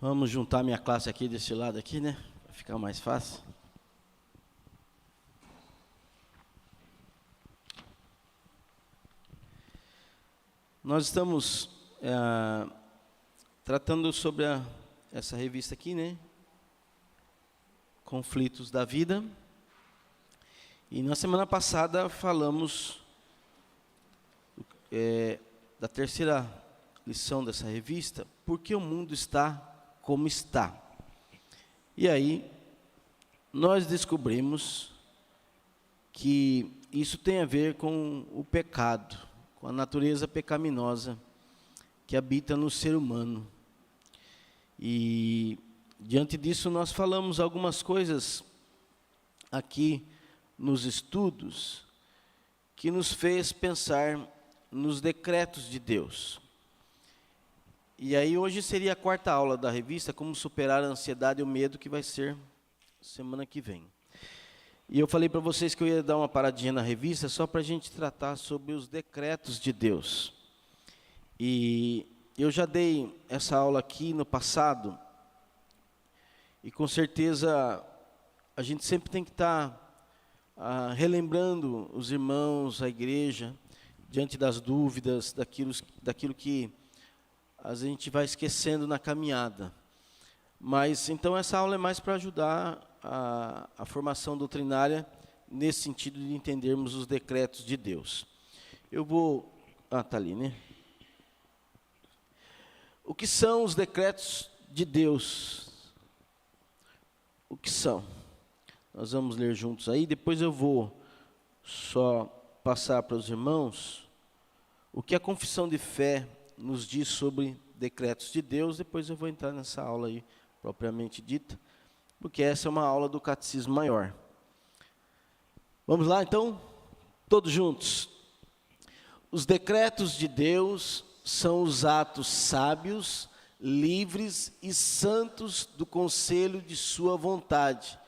Vamos juntar minha classe aqui desse lado aqui, né? Para ficar mais fácil. Nós estamos tratando sobre essa revista aqui, né? Conflitos da Vida. E na semana passada falamos da terceira lição dessa revista, Por que o mundo está como está? E aí, nós descobrimos que isso tem a ver com o pecado, com a natureza pecaminosa que habita no ser humano. E, diante disso, nós falamos algumas coisas aqui nos estudos que nos fez pensar nos decretos de Deus. E aí hoje seria a quarta aula da revista, Como Superar a Ansiedade e o Medo, que vai ser semana que vem. E eu falei para vocês que eu ia dar uma paradinha na revista só para a gente tratar sobre os decretos de Deus. E eu já dei essa aula aqui no passado, e com certeza a gente sempre tem que estar relembrando os irmãos, a igreja, diante das dúvidas, daquilo que a gente vai esquecendo na caminhada. Mas, então, essa aula é mais para ajudar a formação doutrinária, nesse sentido de entendermos os decretos de Deus. Eu vou... está ali, né? O que são os decretos de Deus? O que são? Nós vamos ler juntos aí, depois eu vou só passar para os irmãos o que a confissão de fé nos diz sobre decretos de Deus. Depois eu vou entrar nessa aula aí, propriamente dita, porque essa é uma aula do Catecismo Maior. Vamos lá, então? Todos juntos. Os decretos de Deus são os atos sábios, livres e santos do conselho de sua vontade,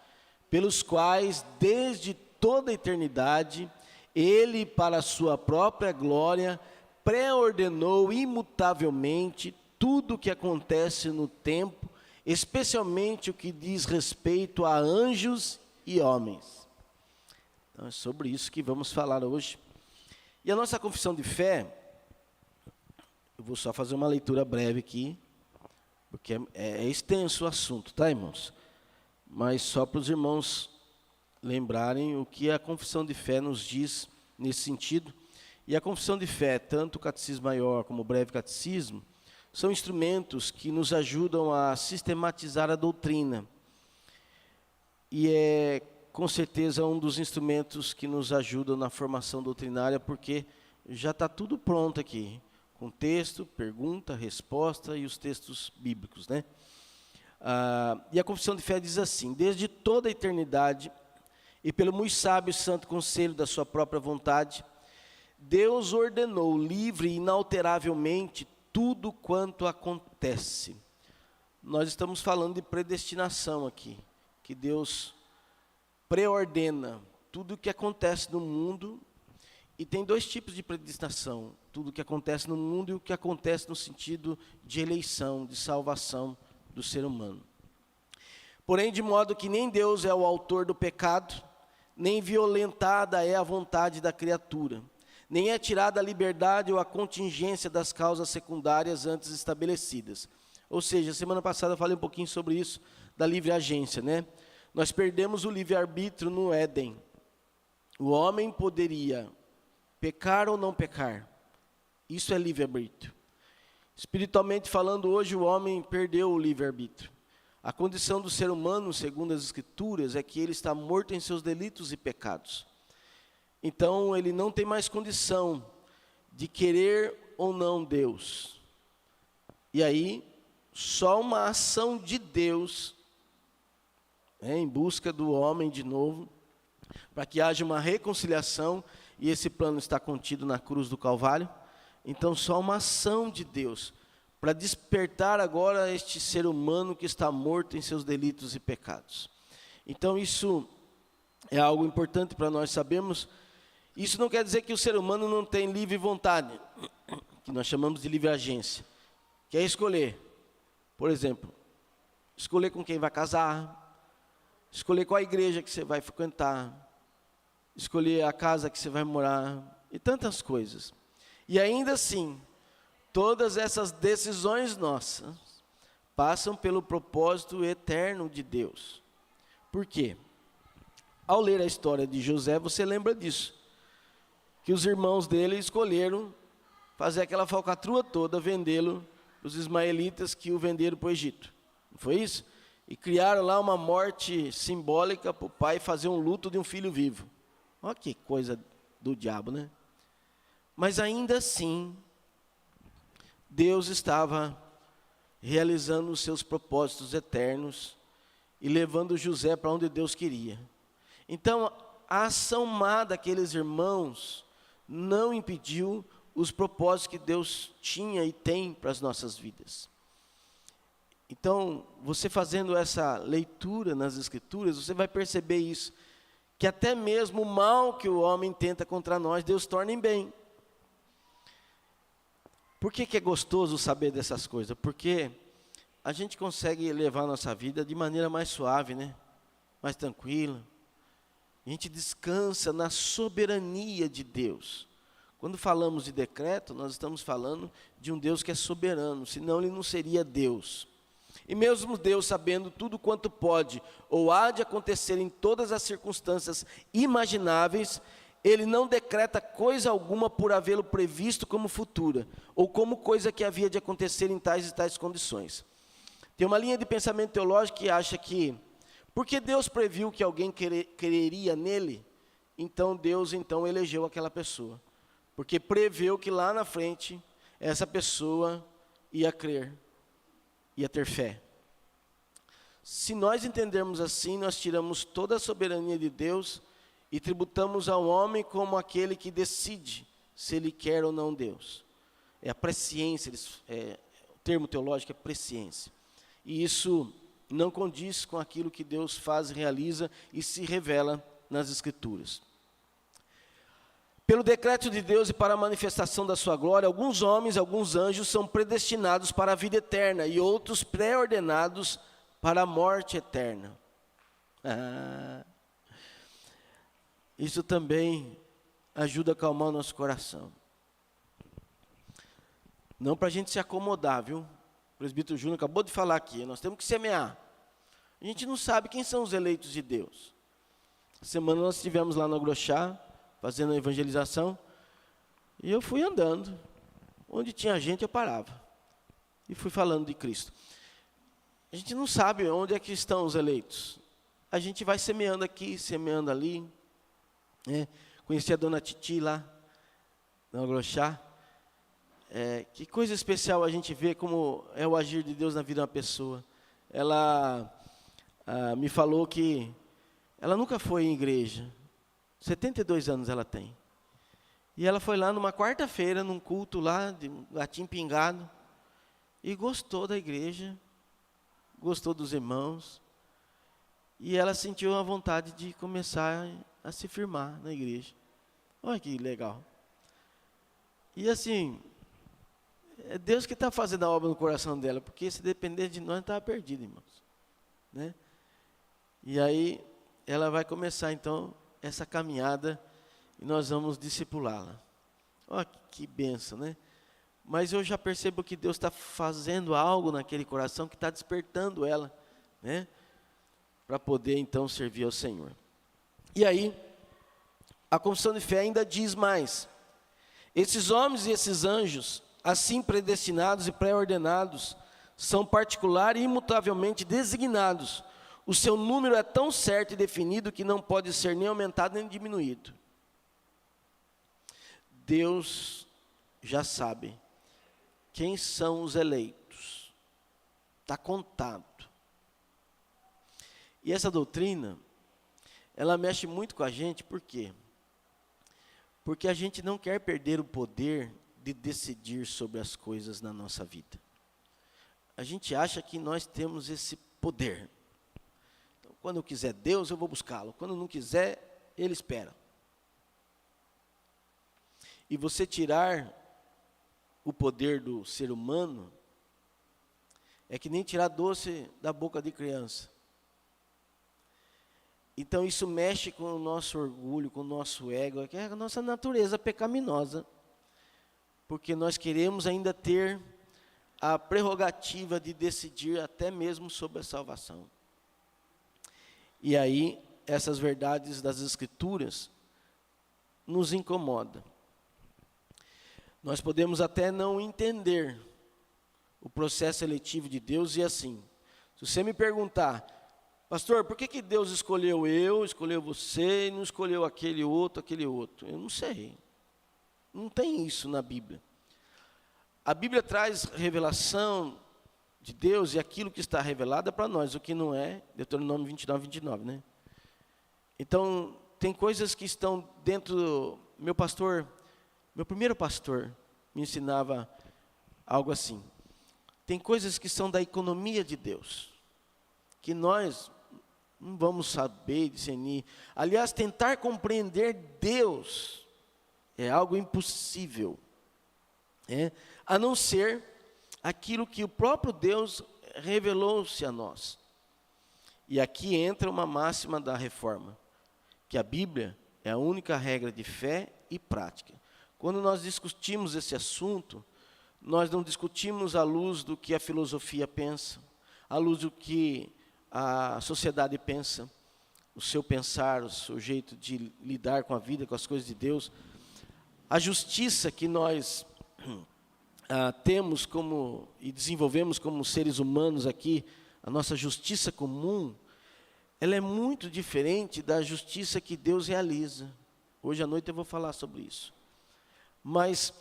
pelos quais, desde toda a eternidade, Ele, para a sua própria glória, pré-ordenou imutavelmente tudo o que acontece no tempo, especialmente o que diz respeito a anjos e homens. Então, é sobre isso que vamos falar hoje. E a nossa confissão de fé, eu vou só fazer uma leitura breve aqui, porque é extenso o assunto, tá, irmãos? Mas só para os irmãos lembrarem o que a confissão de fé nos diz nesse sentido. E a confissão de fé, tanto o Catecismo Maior como o Breve Catecismo, são instrumentos que nos ajudam a sistematizar a doutrina. E é, com certeza, um dos instrumentos que nos ajudam na formação doutrinária, porque já está tudo pronto aqui, com texto, pergunta, resposta e os textos bíblicos, né? E a confissão de fé diz assim: desde toda a eternidade, e pelo muito sábio e santo conselho da sua própria vontade, Deus ordenou livre e inalteravelmente tudo quanto acontece. Nós estamos falando de predestinação aqui, que Deus preordena tudo o que acontece no mundo, e tem dois tipos de predestinação: tudo o que acontece no mundo e o que acontece no sentido de eleição, de salvação do ser humano. Porém, de modo que nem Deus é o autor do pecado, nem violentada é a vontade da criatura, nem é tirada a liberdade ou a contingência das causas secundárias antes estabelecidas. Ou seja, semana passada eu falei um pouquinho sobre isso, da livre agência, né? Nós perdemos o livre-arbítrio no Éden. O homem poderia pecar ou não pecar. Isso é livre-arbítrio. Espiritualmente falando, hoje o homem perdeu o livre-arbítrio. A condição do ser humano, segundo as Escrituras, é que ele está morto em seus delitos e pecados. Então, ele não tem mais condição de querer ou não Deus. E aí, só uma ação de Deus, em busca do homem de novo, para que haja uma reconciliação, e esse plano está contido na cruz do Calvário. Então, só uma ação de Deus, para despertar agora este ser humano que está morto em seus delitos e pecados. Então, isso é algo importante para nós sabermos. Isso não quer dizer que o ser humano não tem livre vontade, que nós chamamos de livre agência, que é escolher. Por exemplo, escolher com quem vai casar, escolher qual igreja que você vai frequentar, escolher a casa que você vai morar, e tantas coisas. E ainda assim, todas essas decisões nossas passam pelo propósito eterno de Deus. Por quê? Ao ler a história de José, você lembra disso, que os irmãos dele escolheram fazer aquela falcatrua toda, vendê-lo os ismaelitas que o venderam para o Egito. Não foi isso? E criaram lá uma morte simbólica para o pai fazer um luto de um filho vivo. Olha que coisa do diabo, né? Mas ainda assim, Deus estava realizando os seus propósitos eternos e levando José para onde Deus queria. Então, a ação má daqueles irmãos não impediu os propósitos que Deus tinha e tem para as nossas vidas. Então, você fazendo essa leitura nas Escrituras, você vai perceber isso, que até mesmo o mal que o homem tenta contra nós, Deus torna em bem. Por que é gostoso saber dessas coisas? Porque a gente consegue levar a nossa vida de maneira mais suave, né? Mais tranquila. A gente descansa na soberania de Deus. Quando falamos de decreto, nós estamos falando de um Deus que é soberano, senão ele não seria Deus. E mesmo Deus sabendo tudo quanto pode ou há de acontecer em todas as circunstâncias imagináveis, ele não decreta coisa alguma por havê-lo previsto como futura, ou como coisa que havia de acontecer em tais e tais condições. Tem uma linha de pensamento teológico que acha que, porque Deus previu que alguém quereria nele, então Deus elegeu aquela pessoa. Porque preveu que lá na frente, essa pessoa ia crer, ia ter fé. Se nós entendermos assim, nós tiramos toda a soberania de Deus e tributamos ao homem como aquele que decide se ele quer ou não Deus. É a presciência, o termo teológico é presciência. E isso não condiz com aquilo que Deus faz, realiza e se revela nas Escrituras. Pelo decreto de Deus e para a manifestação da sua glória, alguns homens, alguns anjos são predestinados para a vida eterna e outros pré-ordenados para a morte eterna. Isso também ajuda a acalmar o nosso coração. Não para a gente se acomodar, viu? O presbítero Júnior acabou de falar aqui, nós temos que semear. A gente não sabe quem são os eleitos de Deus. Semana nós estivemos lá no Agrochá, fazendo a evangelização, e eu fui andando. Onde tinha gente, eu parava. E fui falando de Cristo. A gente não sabe onde é que estão os eleitos. A gente vai semeando aqui, semeando ali. Conheci a dona Titi lá, no Agrochá. Que coisa especial a gente vê como é o agir de Deus na vida de uma pessoa. Ela me falou que ela nunca foi em igreja. 72 anos ela tem. E ela foi lá numa quarta-feira, num culto lá, de gatinho pingado, e gostou da igreja, gostou dos irmãos, e ela sentiu a vontade de começar a se firmar na igreja. Olha que legal. E assim, é Deus que está fazendo a obra no coração dela, porque se depender de nós, estava perdido, irmãos. Né? E aí, ela vai começar então essa caminhada e nós vamos discipulá-la. Olha que bênção, né? Mas eu já percebo que Deus está fazendo algo naquele coração que está despertando ela, né? Para poder então servir ao Senhor. E aí, a confissão de fé ainda diz mais: esses homens e esses anjos, assim predestinados e pré-ordenados, são particular e imutavelmente designados. O seu número é tão certo e definido que não pode ser nem aumentado nem diminuído. Deus já sabe quem são os eleitos. Está contado. E essa doutrina, ela mexe muito com a gente, por quê? Porque a gente não quer perder o poder de decidir sobre as coisas na nossa vida. A gente acha que nós temos esse poder. Então, quando eu quiser Deus, eu vou buscá-lo. Quando não quiser, Ele espera. E você tirar o poder do ser humano É que nem tirar doce da boca de criança. Então isso mexe com o nosso orgulho, com o nosso ego, que é a nossa natureza pecaminosa. Porque nós queremos ainda ter a prerrogativa de decidir até mesmo sobre a salvação. E aí, essas verdades das Escrituras nos incomodam. Nós podemos até não entender o processo seletivo de Deus e assim. Se você me perguntar, pastor, por que Deus escolheu eu, escolheu você e não escolheu aquele outro? Eu não sei. Não tem isso na Bíblia. A Bíblia traz revelação de Deus e aquilo que está revelado é para nós, o que não é, Deuteronômio 29, né? Então, tem coisas que estão dentro, meu primeiro pastor me ensinava algo assim. Tem coisas que são da economia de Deus, que nós não vamos saber discernir. Aliás, tentar compreender Deus é algo impossível, a não ser aquilo que o próprio Deus revelou-se a nós. E aqui entra uma máxima da Reforma, que a Bíblia é a única regra de fé e prática. Quando nós discutimos esse assunto, nós não discutimos à luz do que a filosofia pensa, à luz do que a sociedade pensa, o seu pensar, o seu jeito de lidar com a vida, com as coisas de Deus. A justiça que nós temos como e desenvolvemos como seres humanos aqui, a nossa justiça comum, ela é muito diferente da justiça que Deus realiza. Hoje à noite eu vou falar sobre isso. Mas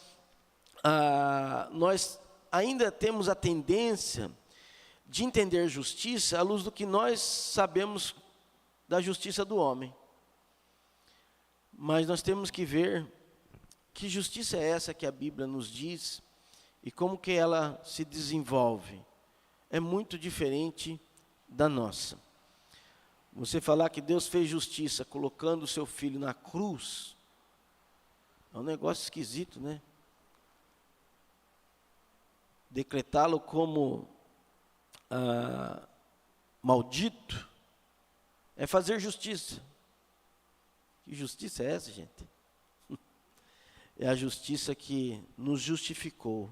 nós ainda temos a tendência de entender justiça à luz do que nós sabemos da justiça do homem. Mas nós temos que ver que justiça é essa que a Bíblia nos diz e como que ela se desenvolve. É muito diferente da nossa. Você falar que Deus fez justiça colocando o seu filho na cruz, é um negócio esquisito, né? Decretá-lo como maldito é fazer justiça. Que justiça é essa, gente? É a justiça que nos justificou,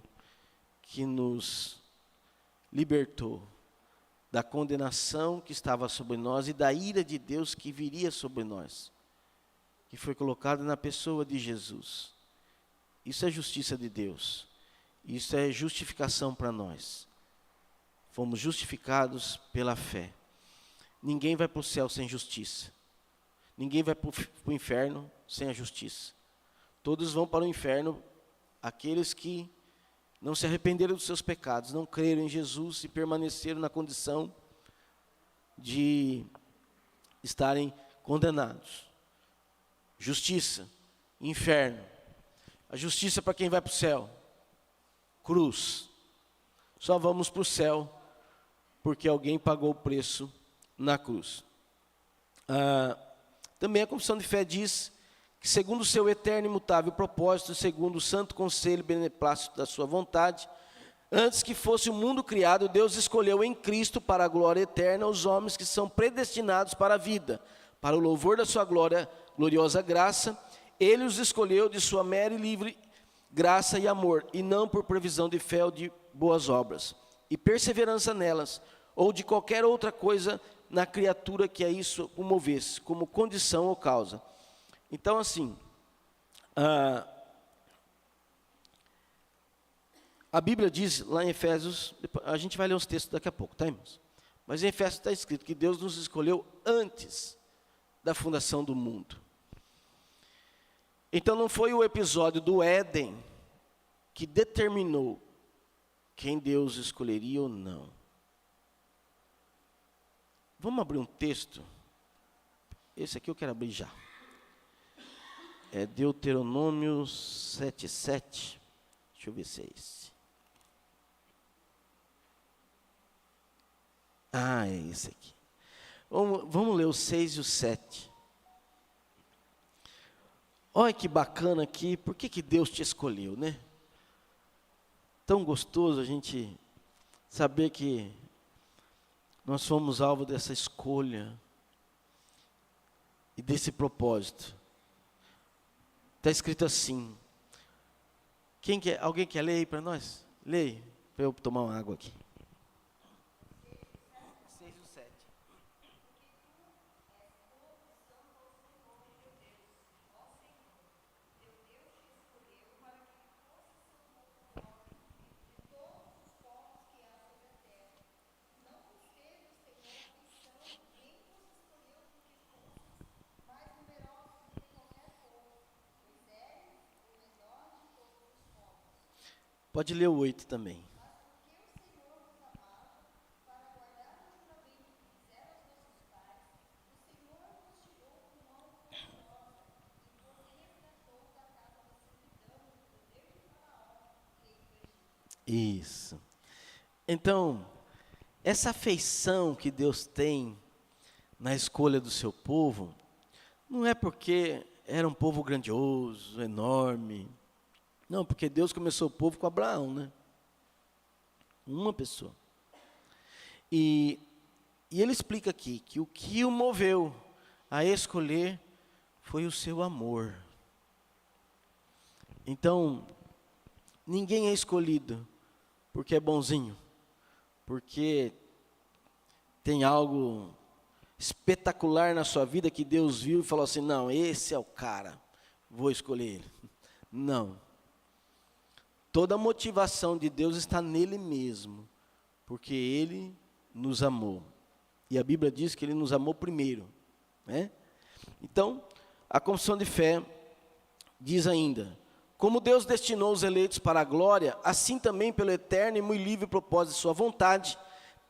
que nos libertou da condenação que estava sobre nós e da ira de Deus que viria sobre nós, que foi colocada na pessoa de Jesus. Isso é justiça de Deus. Isso é justificação para nós. Fomos justificados pela fé. Ninguém vai para o céu sem justiça. Ninguém vai para o inferno sem a justiça. Todos vão para o inferno aqueles que não se arrependeram dos seus pecados, não creram em Jesus e permaneceram na condição de estarem condenados. Justiça, inferno. A justiça para quem vai para o céu. Cruz. Só vamos para o céu porque alguém pagou o preço na cruz. Também a confissão de fé diz que segundo o seu eterno e imutável propósito, segundo o santo conselho e beneplácito da sua vontade, antes que fosse o mundo criado, Deus escolheu em Cristo para a glória eterna os homens que são predestinados para a vida, para o louvor da sua gloriosa graça. Ele os escolheu de sua mera e livre graça e amor, e não por previsão de fé ou de boas obras, e perseverança nelas, ou de qualquer outra coisa na criatura que a isso o movesse, como condição ou causa. Então, assim, a Bíblia diz lá em Efésios, a gente vai ler os textos daqui a pouco, tá, irmãos? Mas em Efésios está escrito que Deus nos escolheu antes da fundação do mundo. Então não foi o episódio do Éden que determinou quem Deus escolheria ou não. Vamos abrir um texto? Esse aqui eu quero abrir já. É Deuteronômio 7:7. Deixa eu ver se é esse. É esse aqui. Vamos ler o 6 e o 7. Olha que bacana aqui. Por que Deus te escolheu, né? Tão gostoso a gente saber que nós fomos alvo dessa escolha e desse propósito. Está escrito assim. Alguém quer ler aí para nós? Leia, para eu tomar uma água aqui. 6 e 7. Pode ler o 8 também. Isso. Então, essa afeição que Deus tem na escolha do seu povo, não é porque era um povo grandioso, enorme. Não, porque Deus começou o povo com Abraão, né? Uma pessoa. E ele explica aqui que o que o moveu a escolher foi o seu amor. Então, ninguém é escolhido porque é bonzinho, porque tem algo espetacular na sua vida que Deus viu e falou assim, não, esse é o cara, vou escolher ele. Não. Toda a motivação de Deus está nele mesmo, porque Ele nos amou. E a Bíblia diz que Ele nos amou primeiro, né? Então, a confissão de fé diz ainda, como Deus destinou os eleitos para a glória, assim também pelo eterno e muito livre propósito de sua vontade,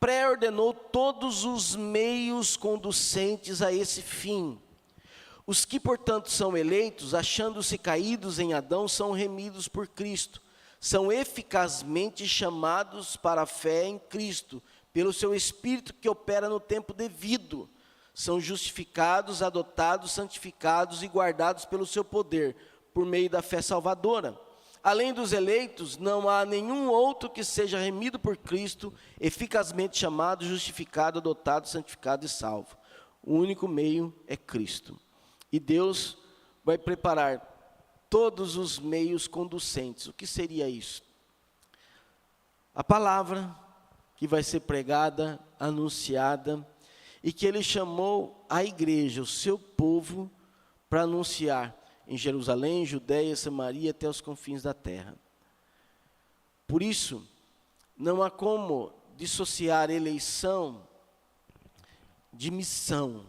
pré-ordenou todos os meios conducentes a esse fim. Os que, portanto, são eleitos, achando-se caídos em Adão, são remidos por Cristo. São eficazmente chamados para a fé em Cristo, pelo seu Espírito que opera no tempo devido. São justificados, adotados, santificados e guardados pelo seu poder, por meio da fé salvadora. Além dos eleitos, não há nenhum outro que seja remido por Cristo, eficazmente chamado, justificado, adotado, santificado e salvo. O único meio é Cristo. E Deus vai preparar todos os meios conducentes. O que seria isso? A palavra que vai ser pregada, anunciada, e que Ele chamou a igreja, o seu povo, para anunciar em Jerusalém, Judeia, Samaria, até os confins da terra. Por isso, não há como dissociar eleição de missão.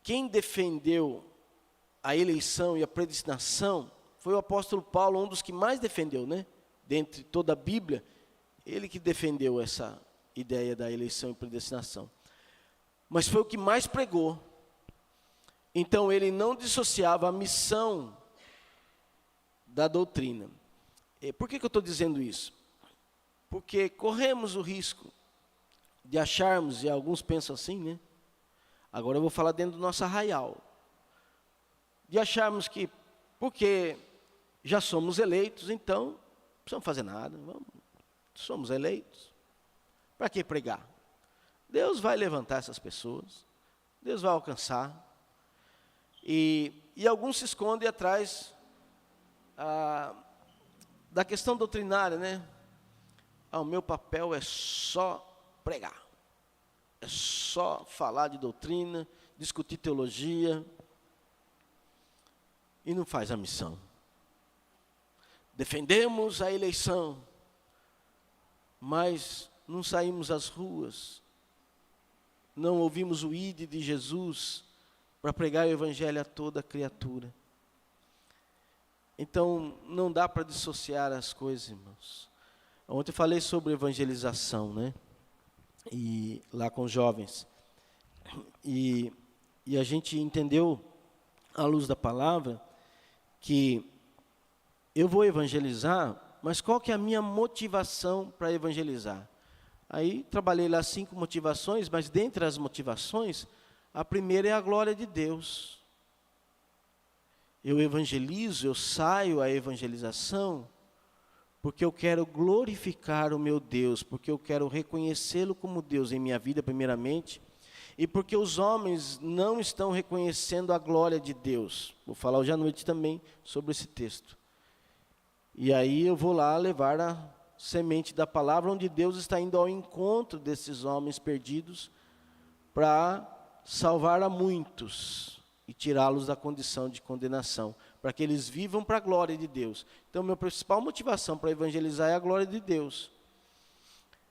Quem defendeu a eleição e a predestinação foi o apóstolo Paulo, um dos que mais defendeu, né? Dentre toda a Bíblia, ele que defendeu essa ideia da eleição e predestinação. Mas foi o que mais pregou. Então ele não dissociava a missão da doutrina. Por que eu estou dizendo isso? Porque corremos o risco de acharmos, e alguns pensam assim, né? Agora eu vou falar dentro do nosso arraial. De acharmos que, porque já somos eleitos, então não precisamos fazer nada, somos eleitos. Para que pregar? Deus vai levantar essas pessoas, Deus vai alcançar. E alguns se escondem atrás da questão doutrinária, né? O meu papel é só pregar, é só falar de doutrina, discutir teologia, e não faz a missão. Defendemos a eleição, mas não saímos às ruas, não ouvimos o ide de Jesus para pregar o evangelho a toda criatura. Então, não dá para dissociar as coisas, irmãos. Ontem eu falei sobre evangelização, né? E lá com os jovens. E a gente entendeu, à luz da palavra, que eu vou evangelizar, mas qual que é a minha motivação para evangelizar? Aí trabalhei lá 5 motivações, mas dentre as motivações, a primeira é a glória de Deus. Eu evangelizo, eu saio à evangelização, porque eu quero glorificar o meu Deus, porque eu quero reconhecê-lo como Deus em minha vida primeiramente, e porque os homens não estão reconhecendo a glória de Deus. Vou falar hoje à noite também sobre esse texto. E aí eu vou lá levar a semente da palavra, onde Deus está indo ao encontro desses homens perdidos, para salvar a muitos e tirá-los da condição de condenação, para que eles vivam para a glória de Deus. Então, minha principal motivação para evangelizar é a glória de Deus.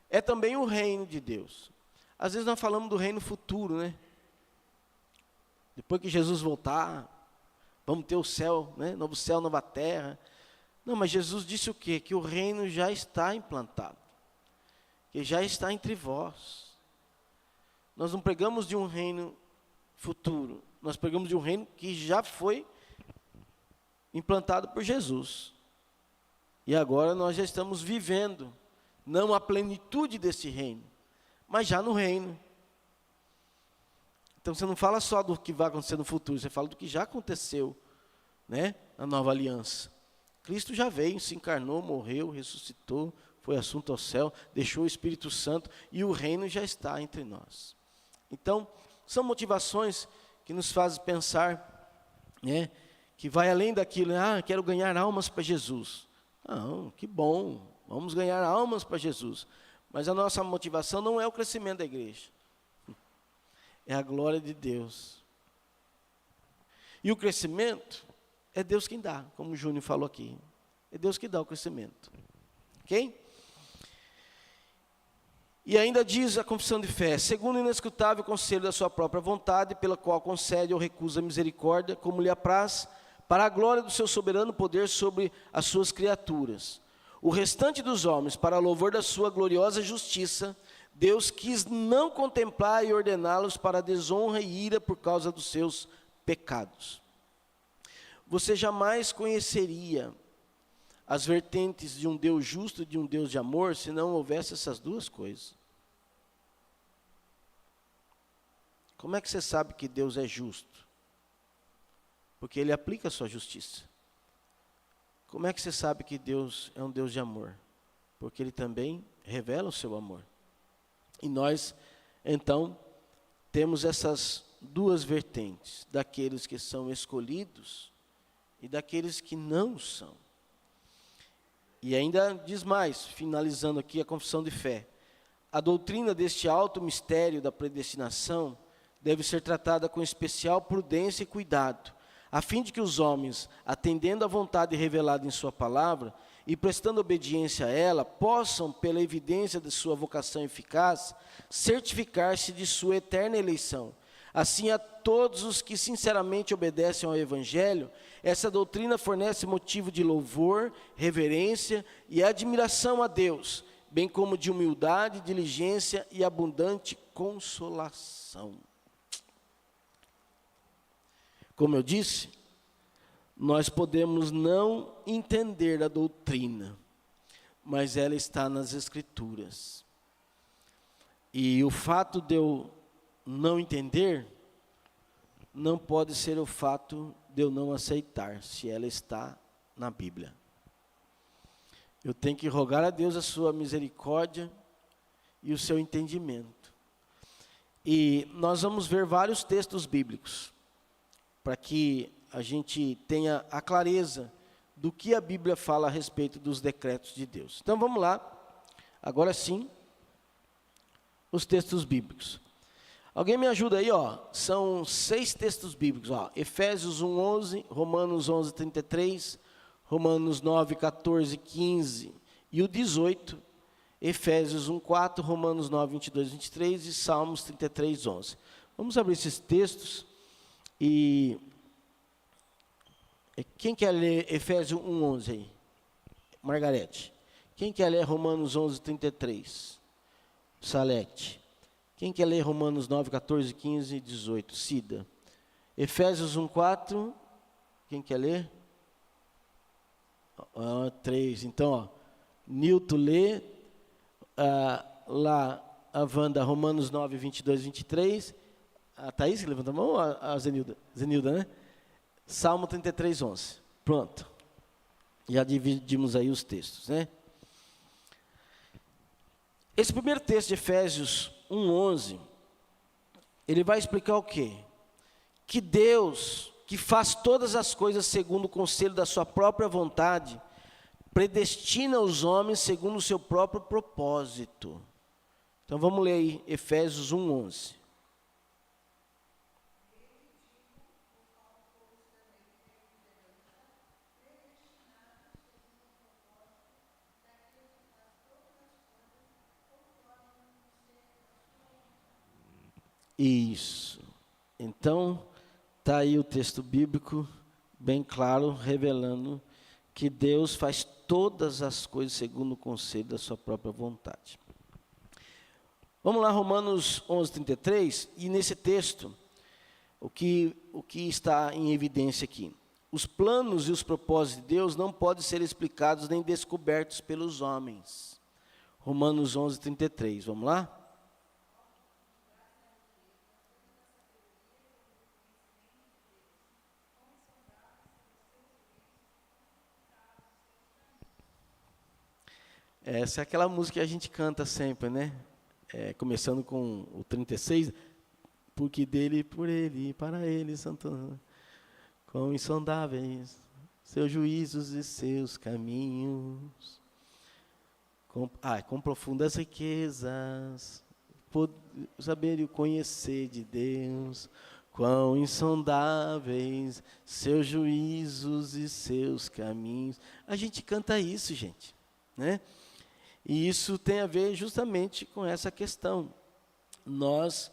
É também o reino de Deus. Às vezes nós falamos do reino futuro, né? Depois que Jesus voltar, vamos ter o céu, né? Novo céu, nova terra. Não, mas Jesus disse o quê? Que o reino já está implantado, que já está entre vós. Nós não pregamos de um reino futuro, nós pregamos de um reino que já foi implantado por Jesus. E agora nós já estamos vivendo, não a plenitude desse reino, mas já no reino. Então você não fala só do que vai acontecer no futuro, você fala do que já aconteceu, né, na nova aliança. Cristo já veio, se encarnou, morreu, ressuscitou, foi assunto ao céu, deixou o Espírito Santo e o reino já está entre nós. Então, são motivações que nos fazem pensar, né, que vai além daquilo, quero ganhar almas para Jesus. Não, que bom, vamos ganhar almas para Jesus. Mas a nossa motivação não é o crescimento da igreja, é a glória de Deus. E o crescimento é Deus quem dá, como o Júnior falou aqui. É Deus que dá o crescimento. Ok? E ainda diz a confissão de fé: segundo o inescrutável conselho da sua própria vontade, pela qual concede ou recusa a misericórdia, como lhe apraz, para a glória do seu soberano poder sobre as suas criaturas. O restante dos homens, para louvor da sua gloriosa justiça, Deus quis não contemplar e ordená-los para a desonra e ira por causa dos seus pecados. Você jamais conheceria as vertentes de um Deus justo e de um Deus de amor se não houvesse essas duas coisas. Como é que você sabe que Deus é justo? Porque Ele aplica a sua justiça. Como é que você sabe que Deus é um Deus de amor? Porque Ele também revela o seu amor. E nós, então, temos essas duas vertentes, daqueles que são escolhidos e daqueles que não são. E ainda diz mais, finalizando aqui a confissão de fé: a doutrina deste alto mistério da predestinação deve ser tratada com especial prudência e cuidado, a fim de que os homens, atendendo à vontade revelada em sua palavra e prestando obediência a ela, possam, pela evidência de sua vocação eficaz, certificar-se de sua eterna eleição. Assim, a todos os que sinceramente obedecem ao Evangelho, essa doutrina fornece motivo de louvor, reverência e admiração a Deus, bem como de humildade, diligência e abundante consolação. Como eu disse, nós podemos não entender a doutrina, mas ela está nas Escrituras. E o fato de eu não entender não pode ser o fato de eu não aceitar, se ela está na Bíblia. Eu tenho que rogar a Deus a sua misericórdia e o seu entendimento. E nós vamos ver vários textos bíblicos, para que a gente tenha a clareza do que a Bíblia fala a respeito dos decretos de Deus. Então vamos lá, agora sim, os textos bíblicos. Alguém me ajuda aí, são 6 textos bíblicos, Efésios 1:11, Romanos 11:33, Romanos 9:14, 15 e o 18, Efésios 1:4, Romanos 9:22, 23 e Salmos 33:11. Vamos abrir esses textos e quem quer ler Efésios 1:11 aí? Margarete. Quem quer ler Romanos 11:33? Salete. Quem quer ler Romanos 9, 14, 15 e 18? Cida. Efésios 1, 4. Quem quer ler? 3. Então, Nilton lê. Lá, a Wanda, Romanos 9, 22, 23. A Thaís que levanta a mão ou a Zenilda? Zenilda, né? Salmo 33, 11. Pronto. Já dividimos aí os textos, né? Esse primeiro texto de Efésios 1:11, ele vai explicar o quê? Que Deus, que faz todas as coisas segundo o conselho da sua própria vontade, predestina os homens segundo o seu próprio propósito. Então vamos ler aí, Efésios 1:11. Isso. Então, está aí o texto bíblico, bem claro, revelando que Deus faz todas as coisas segundo o conselho da sua própria vontade. Vamos lá, Romanos 11:33, e nesse texto, o que está em evidência aqui? Os planos e os propósitos de Deus não podem ser explicados nem descobertos pelos homens. Romanos 11:33, vamos lá? Essa é aquela música que a gente canta sempre, né? Começando com o 36, porque dele, por ele, para ele, santo, quão insondáveis seus juízos e seus caminhos, com profundas riquezas, saber e conhecer de Deus, quão insondáveis seus juízos e seus caminhos. A gente canta isso, gente, né? E isso tem a ver justamente com essa questão. Nós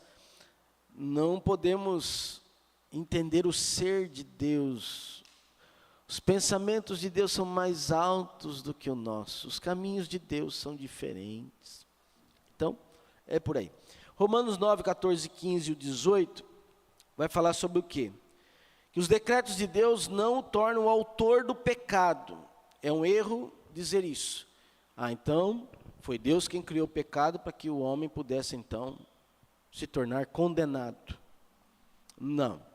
não podemos entender o ser de Deus. Os pensamentos de Deus são mais altos do que o nosso. Os caminhos de Deus são diferentes. Então, é por aí. Romanos 9, 14, 15 e 18 vai falar sobre o quê? Que os decretos de Deus não o tornam o autor do pecado. É um erro dizer isso. Então, foi Deus quem criou o pecado para que o homem pudesse, então, se tornar condenado. Não.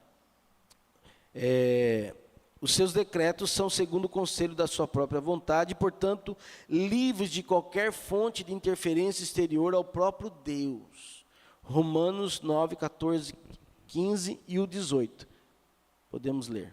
Os seus decretos são segundo o conselho da sua própria vontade, e, portanto, livres de qualquer fonte de interferência exterior ao próprio Deus. Romanos 9, 14, 15 e o 18. Podemos ler.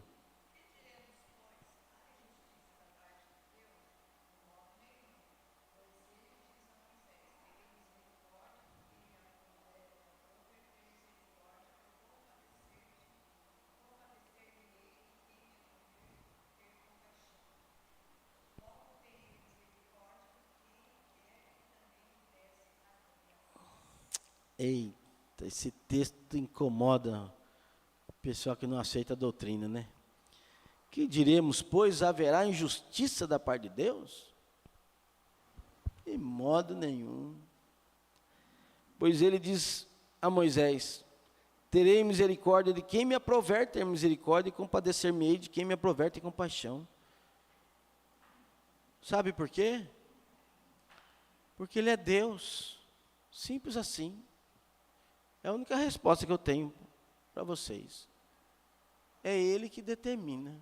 Eita, esse texto incomoda o pessoal que não aceita a doutrina, né? Que diremos, pois haverá injustiça da parte de Deus? De modo nenhum. Pois ele diz a Moisés, terei misericórdia de quem me aprover ter misericórdia e compadecer-me-ei de quem me aprover ter compaixão. Sabe por quê? Porque ele é Deus. Simples assim. É a única resposta que eu tenho para vocês. É Ele que determina.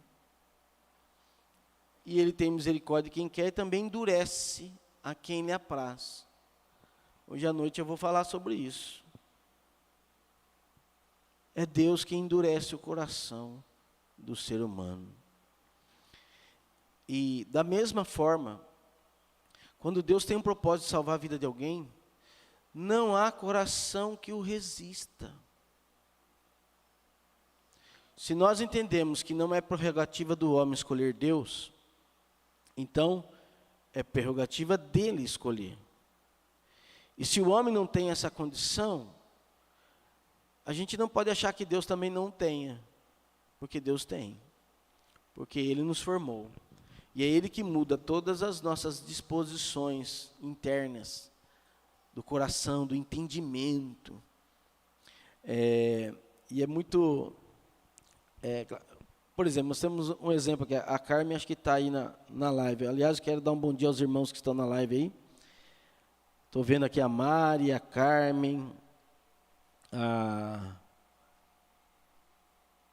E Ele tem misericórdia de quem quer e também endurece a quem lhe apraz. Hoje à noite eu vou falar sobre isso. É Deus que endurece o coração do ser humano. E da mesma forma, quando Deus tem um propósito de salvar a vida de alguém, não há coração que o resista. Se nós entendemos que não é prerrogativa do homem escolher Deus, então é prerrogativa dele escolher. E se o homem não tem essa condição, a gente não pode achar que Deus também não tenha, porque Deus tem, porque Ele nos formou. E é Ele que muda todas as nossas disposições internas, do coração, do entendimento. E é muito... por exemplo, nós temos um exemplo aqui, a Carmen acho que está aí na live. Aliás, quero dar um bom dia aos irmãos que estão na live aí. Estou vendo aqui a Mari, a Carmen,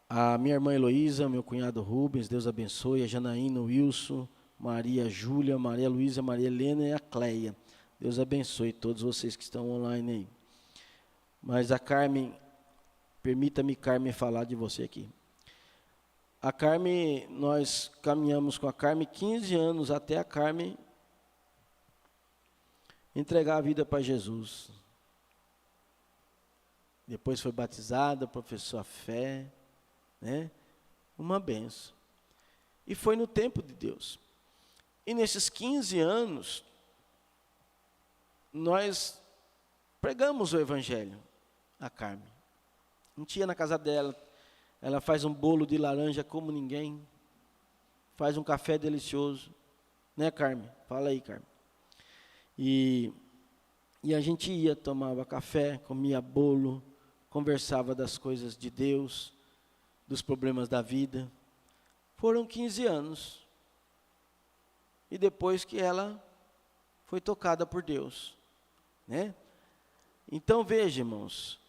a minha irmã Heloísa, meu cunhado Rubens, Deus abençoe, a Janaína, o Wilson, Maria Júlia, Maria Luísa, Maria Helena e a Cleia. Deus abençoe todos vocês que estão online aí. Mas a Carmen, permita-me, Carmen, falar de você aqui. A Carmen, nós caminhamos com a Carmen 15 anos até a Carmen entregar a vida para Jesus. Depois foi batizada, professou a fé, né? Uma benção. E foi no tempo de Deus. E nesses 15 anos, nós pregamos o Evangelho a Carmen. A gente ia na casa dela, ela faz um bolo de laranja como ninguém, faz um café delicioso, né, Carmen? Fala aí, Carmen. E a gente ia, tomava café, comia bolo, conversava das coisas de Deus, dos problemas da vida. Foram 15 anos. E depois que ela foi tocada por Deus, né? Então veja, irmãos,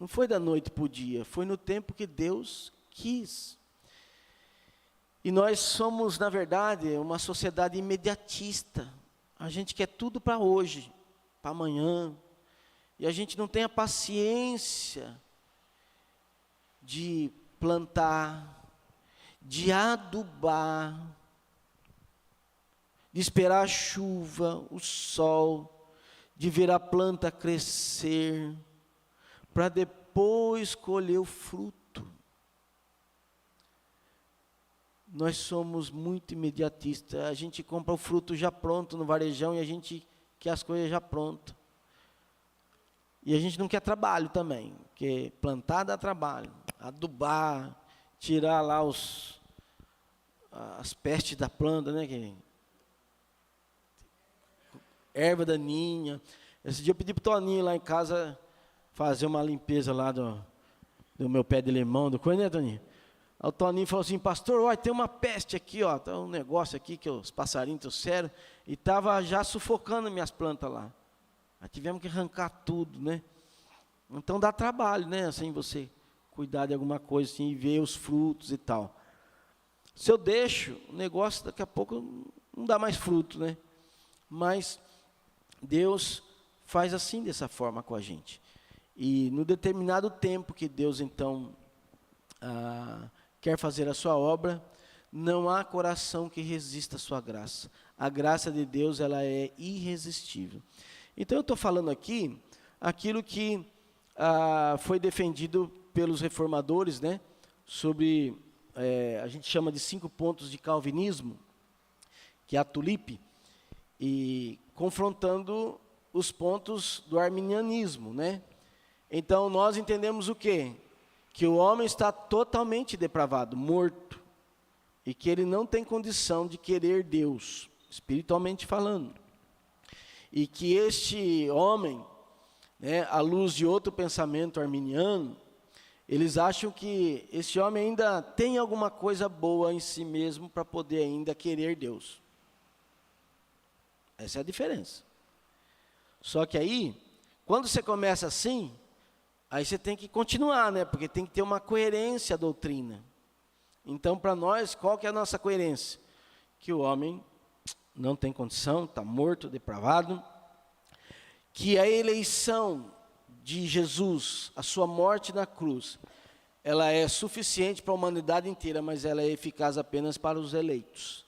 não foi da noite para o dia, foi no tempo que Deus quis. E nós somos, na verdade, uma sociedade imediatista. A gente quer tudo para hoje, para amanhã. E a gente não tem a paciência de plantar, de adubar, de esperar a chuva, o sol, de ver a planta crescer, para depois colher o fruto. Nós somos muito imediatistas. A gente compra o fruto já pronto no varejão e a gente quer as coisas já prontas. E a gente não quer trabalho também, porque plantar dá trabalho, adubar, tirar lá as pestes da planta, né? Erva daninha. Esse dia eu pedi para o Toninho lá em casa fazer uma limpeza lá do meu pé de limão, do coisa, né, Toninho? Aí o Toninho falou assim, pastor, olha, tem uma peste aqui, ó, tem um negócio aqui que os passarinhos trouxeram, e estava já sufocando minhas plantas lá. Aí tivemos que arrancar tudo, né? Então dá trabalho, né? Assim, você cuidar de alguma coisa assim, e ver os frutos e tal. Se eu deixo, o negócio daqui a pouco não dá mais fruto, né? Mas Deus faz assim, dessa forma com a gente. E no determinado tempo que Deus, então, quer fazer a sua obra, não há coração que resista à sua graça. A graça de Deus, ela é irresistível. Então, eu estou falando aqui, aquilo que foi defendido pelos reformadores, né? Sobre, a gente chama de 5 pontos de calvinismo, que é a tulipe, e confrontando os pontos do arminianismo, né? Então, nós entendemos o quê? Que o homem está totalmente depravado, morto, e que ele não tem condição de querer Deus, espiritualmente falando. E que este homem, né, à luz de outro pensamento arminiano, eles acham que esse homem ainda tem alguma coisa boa em si mesmo para poder ainda querer Deus. Essa é a diferença. Só que aí, quando você começa assim, aí você tem que continuar, né? Porque tem que ter uma coerência à doutrina. Então, para nós, qual que é a nossa coerência? Que o homem não tem condição, está morto, depravado. Que a eleição de Jesus, a sua morte na cruz, ela é suficiente para a humanidade inteira, mas ela é eficaz apenas para os eleitos.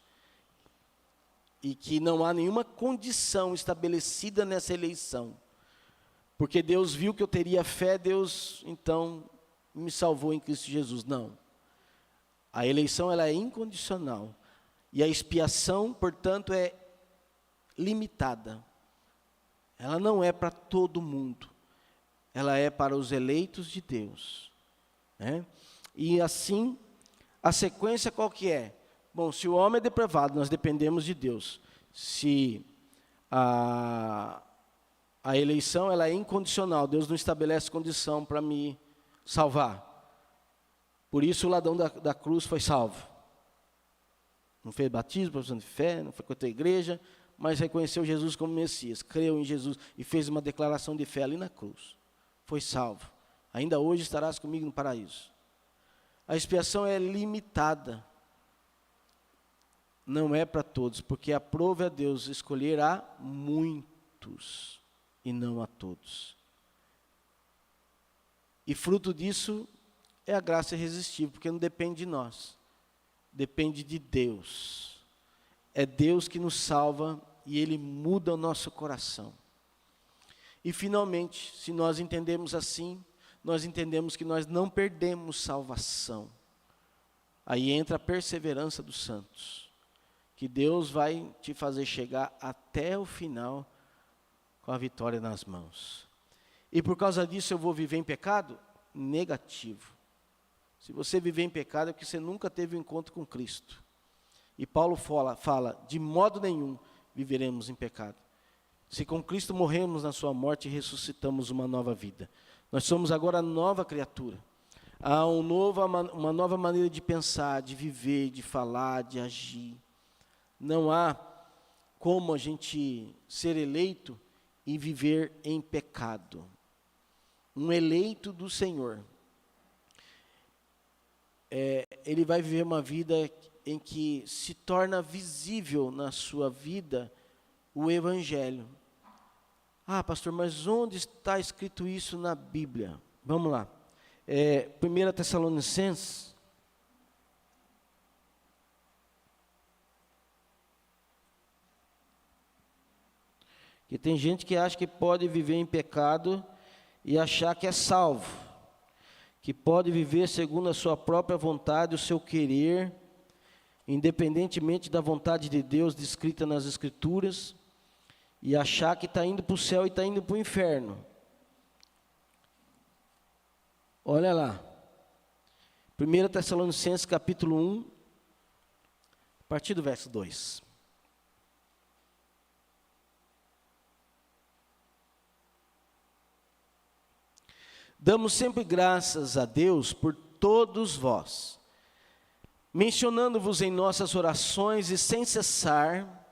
E que não há nenhuma condição estabelecida nessa eleição. Porque Deus viu que eu teria fé, Deus, então, me salvou em Cristo Jesus. Não. A eleição, ela é incondicional. E a expiação, portanto, é limitada. Ela não é para todo mundo. Ela é para os eleitos de Deus. Né? E assim, a sequência qual que é? Bom, se o homem é depravado, nós dependemos de Deus. Se a eleição, ela é incondicional, Deus não estabelece condição para me salvar. Por isso o ladrão da cruz foi salvo. Não fez batismo, profissão de fé, não foi com a igreja, mas reconheceu Jesus como Messias, creu em Jesus e fez uma declaração de fé ali na cruz. Foi salvo. Ainda hoje estarás comigo no paraíso. A expiação é limitada. não é para todos, porque aprove a Deus escolher a muitos e não a todos. E fruto disso é a graça irresistível, porque não depende de nós, depende de Deus. É Deus que nos salva e Ele muda o nosso coração. E finalmente, se nós entendemos assim, nós entendemos que nós não perdemos salvação. Aí entra a perseverança dos santos, que Deus vai te fazer chegar até o final com a vitória nas mãos. E por causa disso eu vou viver em pecado? Negativo. Se você viver em pecado é porque você nunca teve um encontro com Cristo. E Paulo fala, de modo nenhum viveremos em pecado. Se com Cristo morremos na sua morte e ressuscitamos uma nova vida. Nós somos agora nova criatura. Há uma nova maneira de pensar, de viver, de falar, de agir. Não há como a gente ser eleito e viver em pecado. Um eleito do Senhor, ele vai viver uma vida em que se torna visível na sua vida o Evangelho. Ah, pastor, mas onde está escrito isso na Bíblia? Vamos lá. 1 Tessalonicenses, que tem gente que acha que pode viver em pecado e achar que é salvo, que pode viver segundo a sua própria vontade, o seu querer, independentemente da vontade de Deus descrita nas Escrituras, e achar que está indo para o céu e está indo para o inferno. Olha lá, 1 Tessalonicenses capítulo 1, a partir do verso 2. Damos sempre graças a Deus por todos vós, mencionando-vos em nossas orações e sem cessar,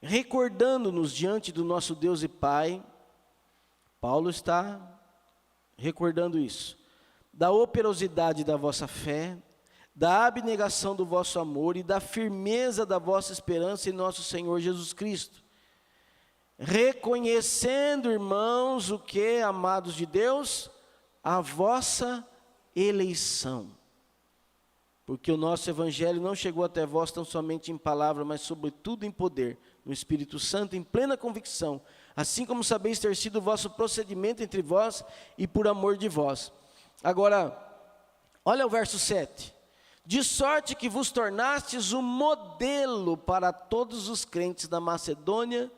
recordando-nos diante do nosso Deus e Pai. Paulo está recordando isso. Da operosidade da vossa fé, da abnegação do vosso amor e da firmeza da vossa esperança em nosso Senhor Jesus Cristo. Reconhecendo, irmãos, o que, amados de Deus? A vossa eleição. Porque o nosso evangelho não chegou até vós tão somente em palavra, mas sobretudo em poder, no Espírito Santo, em plena convicção, assim como sabeis ter sido o vosso procedimento entre vós e por amor de vós. Agora, olha o verso 7. De sorte que vos tornastes um modelo para todos os crentes da Macedônia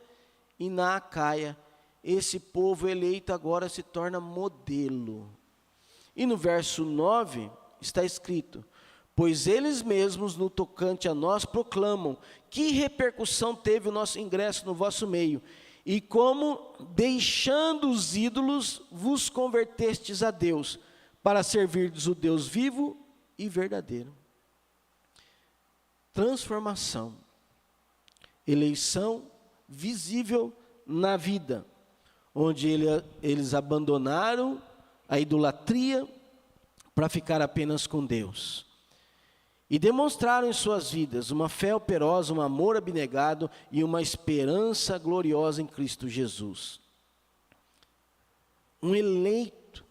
e na Acaia. Esse povo eleito agora se torna modelo. E no verso 9 está escrito: pois eles mesmos, no tocante a nós, proclamam que repercussão teve o nosso ingresso no vosso meio, e como, deixando os ídolos, vos convertestes a Deus, para servirdes o Deus vivo e verdadeiro. Transformação, eleição visível na vida, onde eles abandonaram a idolatria para ficar apenas com Deus. E demonstraram em suas vidas uma fé operosa, um amor abnegado e uma esperança gloriosa em Cristo Jesus. Um eleito,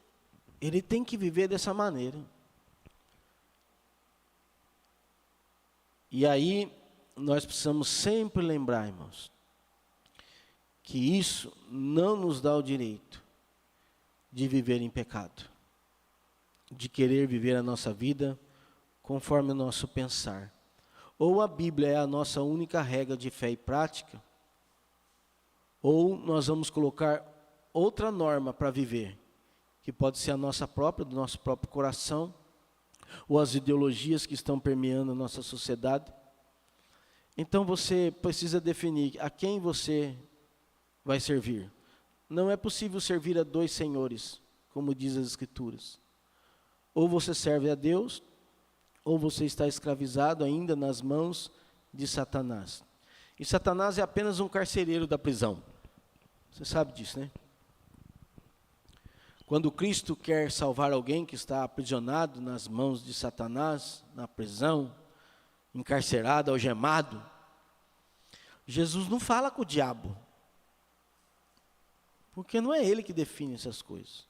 ele tem que viver dessa maneira. E aí, nós precisamos sempre lembrar, irmãos, que isso não nos dá o direito de viver em pecado, de querer viver a nossa vida conforme o nosso pensar. Ou a Bíblia é a nossa única regra de fé e prática, ou nós vamos colocar outra norma para viver, que pode ser a nossa própria, do nosso próprio coração, ou as ideologias que estão permeando a nossa sociedade. Então você precisa definir a quem você vai servir. Não é possível servir a dois senhores, como diz as Escrituras. Ou você serve a Deus, ou você está escravizado ainda nas mãos de Satanás. E Satanás é apenas um carcereiro da prisão. Você sabe disso, né? Quando Cristo quer salvar alguém que está aprisionado nas mãos de Satanás, na prisão, encarcerado, algemado. Jesus não fala com o diabo, porque não é ele que define essas coisas.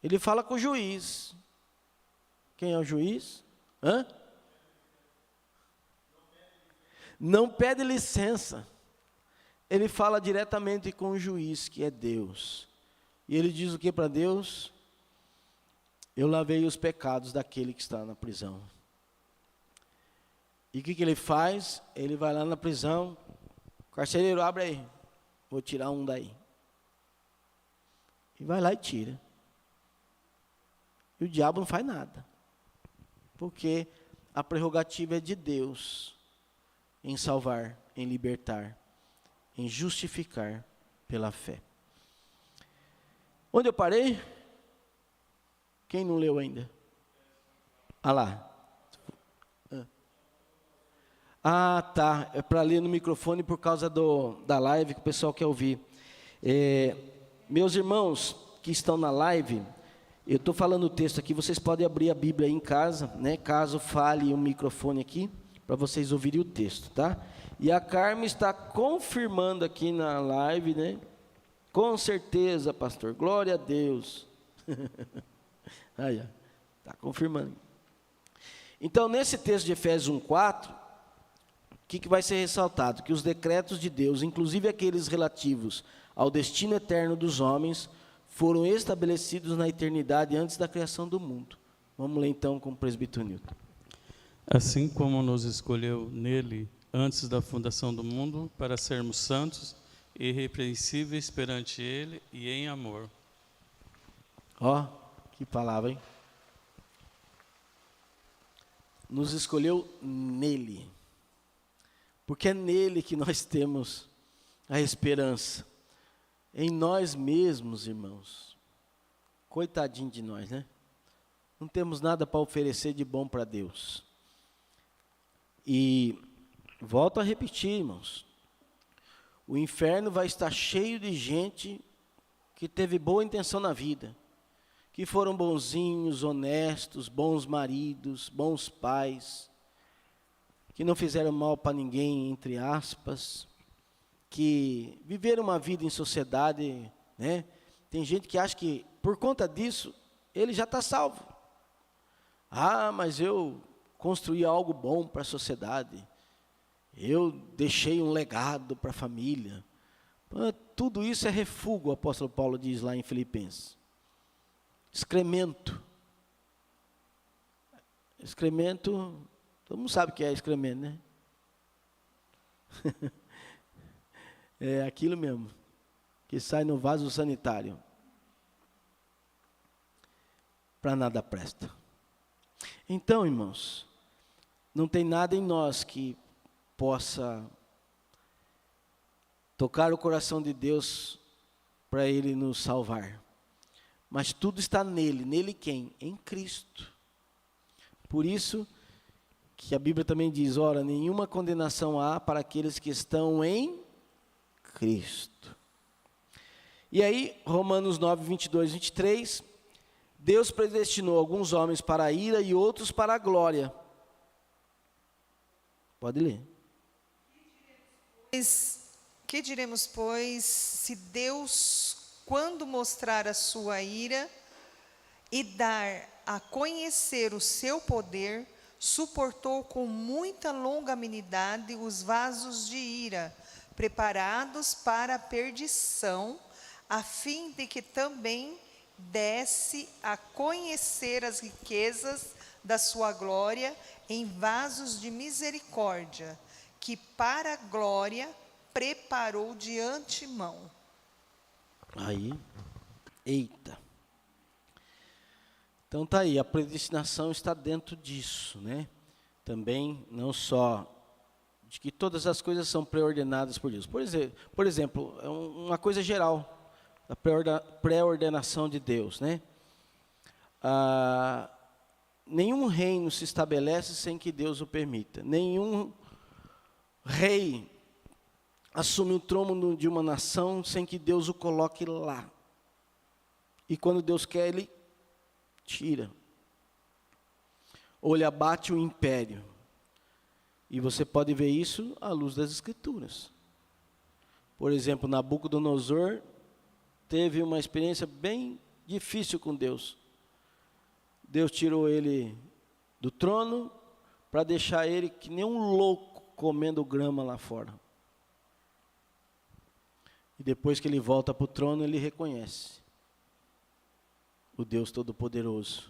Ele fala com o juiz. Quem é o juiz? Não pede licença. Ele fala diretamente com o juiz, que é Deus. E ele diz o que para Deus? Eu lavei os pecados daquele que está na prisão. E o que ele faz? Ele vai lá na prisão. Carcereiro, abre aí. Vou tirar um daí. E vai lá e tira. E o diabo não faz nada. Porque a prerrogativa é de Deus em salvar, em libertar, em justificar pela fé. Onde eu parei? Quem não leu ainda? Ah lá. Ah, tá. É para ler no microfone por causa da live que o pessoal quer ouvir. Meus irmãos que estão na live, eu estou falando o texto aqui, vocês podem abrir a Bíblia aí em casa, né? Caso fale um microfone aqui, para vocês ouvirem o texto, tá? E a Carmen está confirmando aqui na live, né? Com certeza, pastor, glória a Deus. Aí, está confirmando. Então, nesse texto de Efésios 1:4, o que vai ser ressaltado? Que os decretos de Deus, inclusive aqueles relativos ao destino eterno dos homens, foram estabelecidos na eternidade antes da criação do mundo. Vamos ler então com o presbítero Newton. Assim como nos escolheu nele antes da fundação do mundo, para sermos santos e irrepreensíveis perante ele e em amor. Ó, que palavra, hein? Nos escolheu nele. Porque é nele que nós temos a esperança. Em nós mesmos, irmãos. Coitadinho de nós, né? Não temos nada para oferecer de bom para Deus. E volto a repetir, irmãos. O inferno vai estar cheio de gente que teve boa intenção na vida. Que foram bonzinhos, honestos, bons maridos, bons pais. Que não fizeram mal para ninguém, entre aspas, que viveram uma vida em sociedade, né? Tem gente que acha que, por conta disso, ele já está salvo. Ah, mas eu construí algo bom para a sociedade, eu deixei um legado para a família. Tudo isso é refúgio, o apóstolo Paulo diz lá em Filipenses. Excremento. Excremento... Todo mundo sabe o que é excremento, né? É aquilo mesmo, que sai no vaso sanitário. Para nada presta. Então, irmãos, não tem nada em nós que possa tocar o coração de Deus para Ele nos salvar. Mas tudo está nele. Nele quem? Em Cristo. Por isso que a Bíblia também diz, ora, nenhuma condenação há para aqueles que estão em Cristo. E aí, Romanos 9, 22, 23, Deus predestinou alguns homens para a ira e outros para a glória. Pode ler. Que diremos, pois, se Deus, quando mostrar a sua ira e dar a conhecer o seu poder, suportou com muita longanimidade os vasos de ira, preparados para a perdição, a fim de que também desse a conhecer as riquezas da sua glória em vasos de misericórdia, que para a glória preparou de antemão. Aí, eita. Então tá aí, a predestinação está dentro disso, né? Também, não só de que todas as coisas são pré-ordenadas por Deus. Por exemplo, é uma coisa geral, a pré-ordenação de Deus, né? Nenhum reino se estabelece sem que Deus o permita. Nenhum rei assume o trono de uma nação sem que Deus o coloque lá. E quando Deus quer, Ele tira. Ou Ele abate o império. E você pode ver isso à luz das Escrituras. Por exemplo, Nabucodonosor teve uma experiência bem difícil com Deus. Deus tirou ele do trono para deixar ele que nem um louco comendo grama lá fora. E depois que ele volta para o trono, ele reconhece o Deus Todo-Poderoso.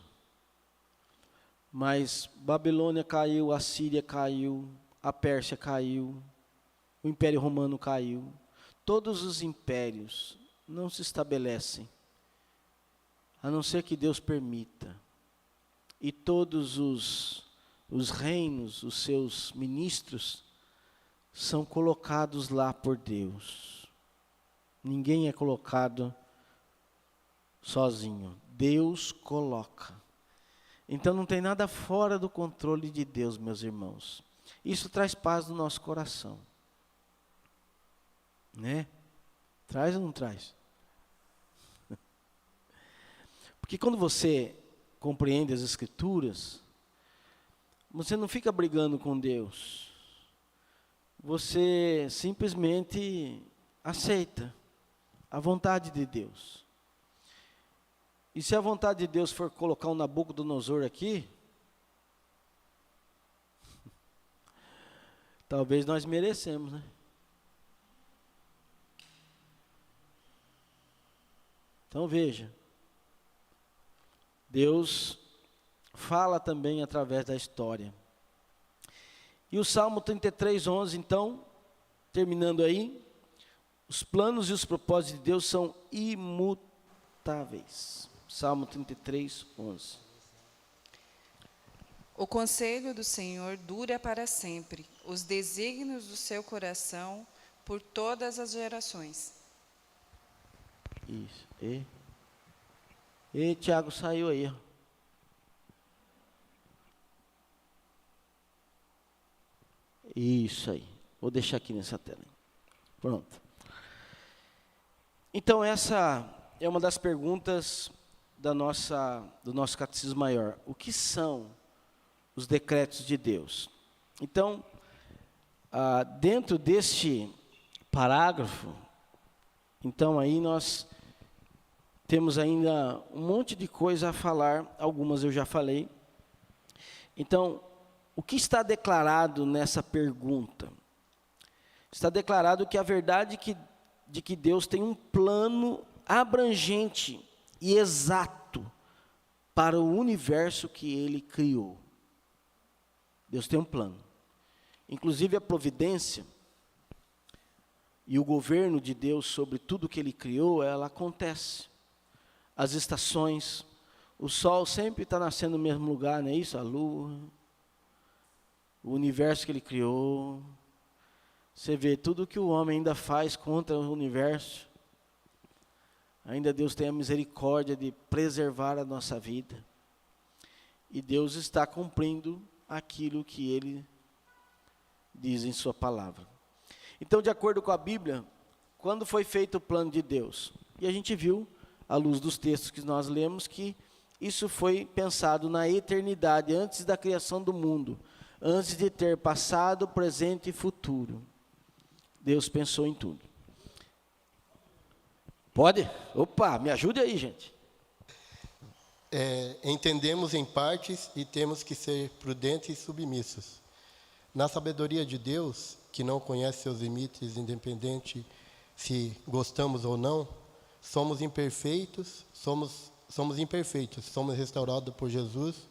Mas Babilônia caiu, a Síria caiu, a Pérsia caiu, o Império Romano caiu. Todos os impérios não se estabelecem, a não ser que Deus permita. E todos os reinos, os seus ministros, são colocados lá por Deus. Ninguém é colocado sozinho. Deus coloca. Então não tem nada fora do controle de Deus, meus irmãos. Isso traz paz no nosso coração. Né? Traz ou não traz? Porque quando você compreende as Escrituras, você não fica brigando com Deus. Você simplesmente aceita a vontade de Deus. E se a vontade de Deus for colocar um Nabucodonosor aqui, talvez nós merecemos, né? Então veja, Deus fala também através da história. E o Salmo 33:11, então, terminando aí, os planos e os propósitos de Deus são imutáveis. Salmo 33:11. O conselho do Senhor dura para sempre, os desígnios do seu coração por todas as gerações. Isso. E Tiago saiu aí, ó. Isso aí. Vou deixar aqui nessa tela. Pronto. Então essa é uma das perguntas do nosso catecismo maior. O que são os decretos de Deus? Então, dentro deste parágrafo, então aí nós temos ainda um monte de coisa a falar, algumas eu já falei. Então, o que está declarado nessa pergunta? Está declarado que a verdade de que Deus tem um plano abrangente e exato para o universo que Ele criou. Deus tem um plano. Inclusive a providência e o governo de Deus sobre tudo que Ele criou, ela acontece. As estações, o sol sempre está nascendo no mesmo lugar, não é isso? A lua, o universo que Ele criou. Você vê tudo que o homem ainda faz contra o universo. Ainda Deus tem a misericórdia de preservar a nossa vida. E Deus está cumprindo aquilo que Ele diz em sua palavra. Então, de acordo com a Bíblia, quando foi feito o plano de Deus? E a gente viu, à luz dos textos que nós lemos, que isso foi pensado na eternidade, antes da criação do mundo, antes de ter passado, presente e futuro. Deus pensou em tudo. Pode? Opa, me ajude aí, gente. Entendemos em partes e temos que ser prudentes e submissos. Na sabedoria de Deus, que não conhece seus limites, independente se gostamos ou não, somos imperfeitos, somos restaurados por Jesus.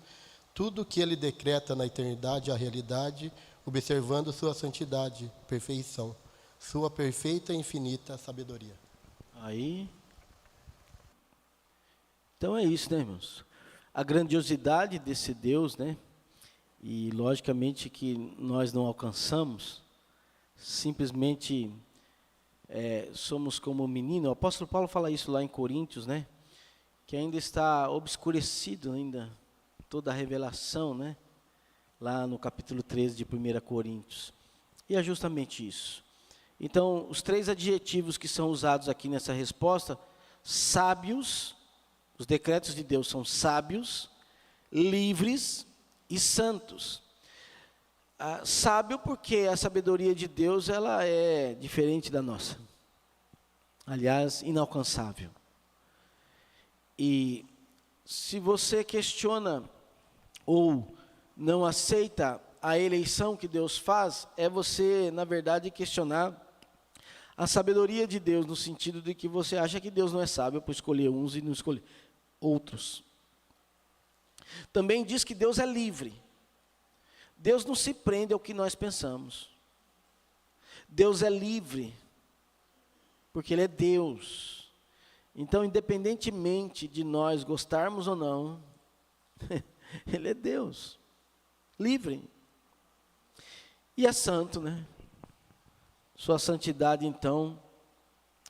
Tudo que Ele decreta na eternidade, a realidade, observando sua santidade, perfeição, sua perfeita e infinita sabedoria. Aí. Então é isso, né, irmãos? A grandiosidade desse Deus, né? E logicamente que nós não alcançamos, simplesmente somos como um menino. O apóstolo Paulo fala isso lá em Coríntios, né? Que ainda está obscurecido ainda toda a revelação, né? Lá no capítulo 13 de 1 Coríntios. E é justamente isso. Então, os três adjetivos que são usados aqui nessa resposta, sábios, os decretos de Deus são sábios, livres e santos. sábio porque a sabedoria de Deus ela é diferente da nossa. Aliás, inalcançável. E se você questiona ou não aceita a eleição que Deus faz, é você, na verdade, questionar a sabedoria de Deus, no sentido de que você acha que Deus não é sábio por escolher uns e não escolher outros. Também diz que Deus é livre. Deus não se prende ao que nós pensamos. Deus é livre, porque Ele é Deus. Então, independentemente de nós gostarmos ou não, Ele é Deus, livre. E é santo, né? Sua santidade, então,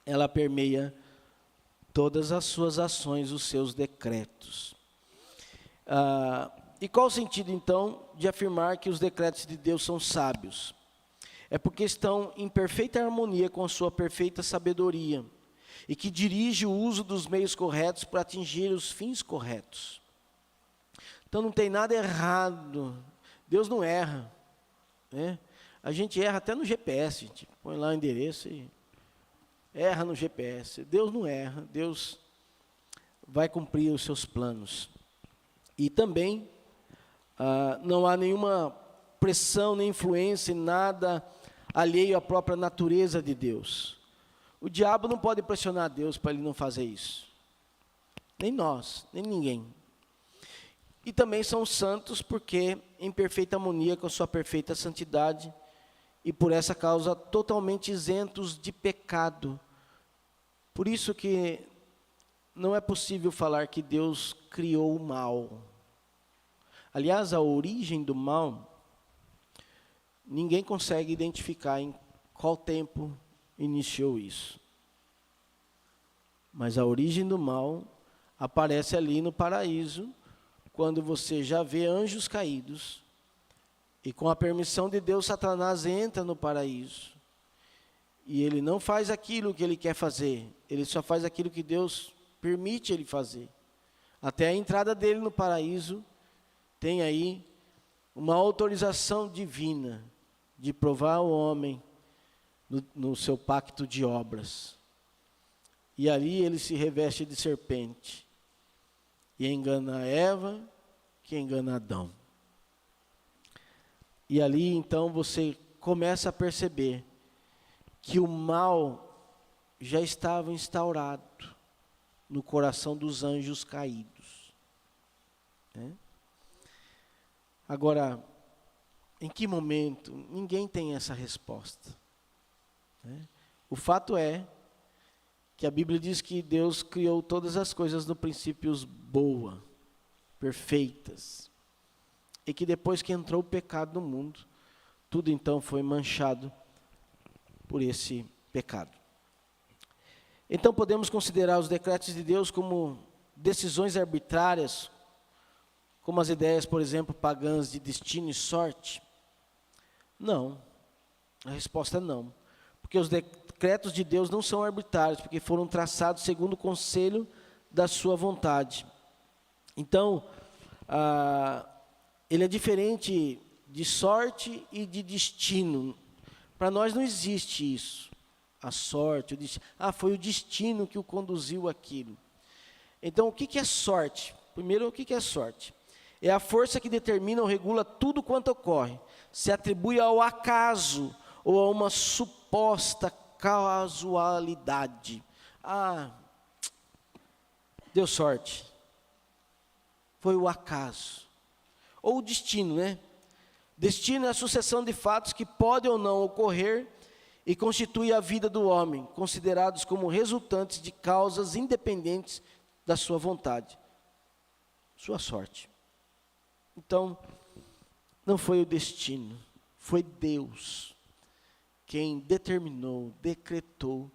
ela permeia todas as suas ações, os seus decretos. E qual o sentido, então, de afirmar que os decretos de Deus são sábios? É porque estão em perfeita harmonia com a sua perfeita sabedoria e que dirige o uso dos meios corretos para atingir os fins corretos. Então não tem nada errado. Deus não erra, né? A gente erra até no GPS, a gente põe lá o endereço e erra no GPS. Deus não erra, Deus vai cumprir os seus planos. E também não há nenhuma pressão, nem influência, nada alheio à própria natureza de Deus. O diabo não pode pressionar Deus para ele não fazer isso. Nem nós, nem ninguém. E também são santos porque em perfeita harmonia com a sua perfeita santidade e por essa causa totalmente isentos de pecado. Por isso que não é possível falar que Deus criou o mal. Aliás, a origem do mal, ninguém consegue identificar em qual tempo iniciou isso. Mas a origem do mal aparece ali no paraíso, quando você já vê anjos caídos, e com a permissão de Deus, Satanás entra no paraíso. E ele não faz aquilo que ele quer fazer, ele só faz aquilo que Deus permite ele fazer. Até a entrada dele no paraíso, tem aí uma autorização divina de provar o homem no seu pacto de obras. E ali ele se reveste de serpente e engana Eva, que engana Adão. E ali então você começa a perceber que o mal já estava instaurado no coração dos anjos caídos, né? Agora, em que momento? Ninguém tem essa resposta, né? O fato é que a Bíblia diz que Deus criou todas as coisas no princípio boas, perfeitas, e que depois que entrou o pecado no mundo, tudo então foi manchado por esse pecado. Então podemos considerar os decretos de Deus como decisões arbitrárias, como as ideias, por exemplo, pagãs de destino e sorte? Não. A resposta é não. Porque os decretos de Deus não são arbitrários, porque foram traçados segundo o conselho da sua vontade. Então, ele é diferente de sorte e de destino. Para nós não existe isso. A sorte, o destino. Foi o destino que o conduziu àquilo. Então, o que é sorte? Primeiro, o que é sorte? É a força que determina ou regula tudo quanto ocorre. Se atribui ao acaso ou a uma suposta casualidade. Deu sorte. Foi o acaso. Ou o destino, né? Destino é a sucessão de fatos que podem ou não ocorrer e constitui a vida do homem, considerados como resultantes de causas independentes da sua vontade. Sua sorte. Então, não foi o destino, foi Deus quem determinou, decretou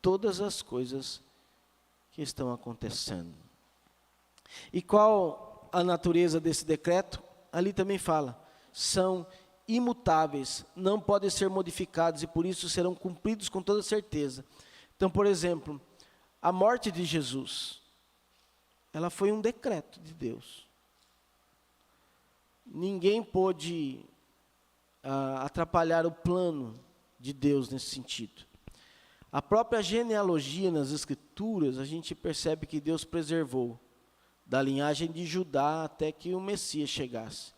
todas as coisas que estão acontecendo. E qual a natureza desse decreto? Ali também fala, são imutáveis, não podem ser modificados e por isso serão cumpridos com toda certeza. Então, por exemplo, a morte de Jesus, ela foi um decreto de Deus. Ninguém pôde atrapalhar o plano de Deus nesse sentido. A própria genealogia nas Escrituras, a gente percebe que Deus preservou da linhagem de Judá até que o Messias chegasse.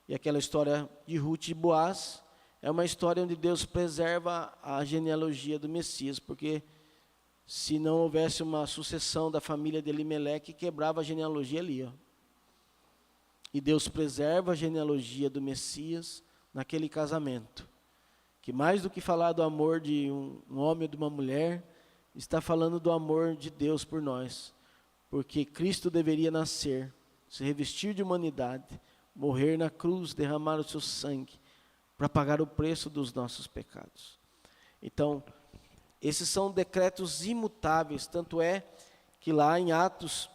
E aquela história de Ruth e Boaz é uma história onde Deus preserva a genealogia do Messias, porque se não houvesse uma sucessão da família de Elimeleque, quebrava a genealogia ali. Ó. E Deus preserva a genealogia do Messias naquele casamento, que mais do que falar do amor de um homem ou de uma mulher, está falando do amor de Deus por nós, porque Cristo deveria nascer, se revestir de humanidade, morrer na cruz, derramar o seu sangue, para pagar o preço dos nossos pecados. Então, esses são decretos imutáveis, tanto é que lá em Atos,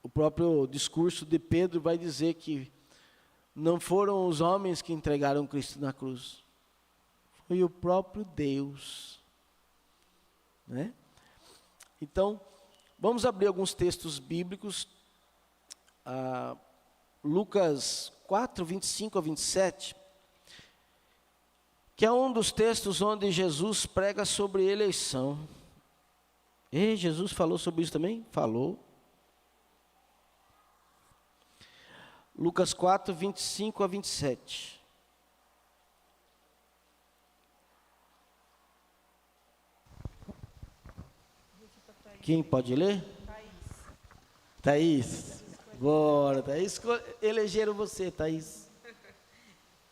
o próprio discurso de Pedro vai dizer que não foram os homens que entregaram Cristo na cruz, foi o próprio Deus. Né? Então, vamos abrir alguns textos bíblicos. Lucas 4, 25 a 27, que é um dos textos onde Jesus prega sobre eleição. E Jesus falou sobre isso também? Falou. Lucas 4, 25 a 27. Quem pode ler? Thaís. Bora, Thaís. Elegeram você, Thaís.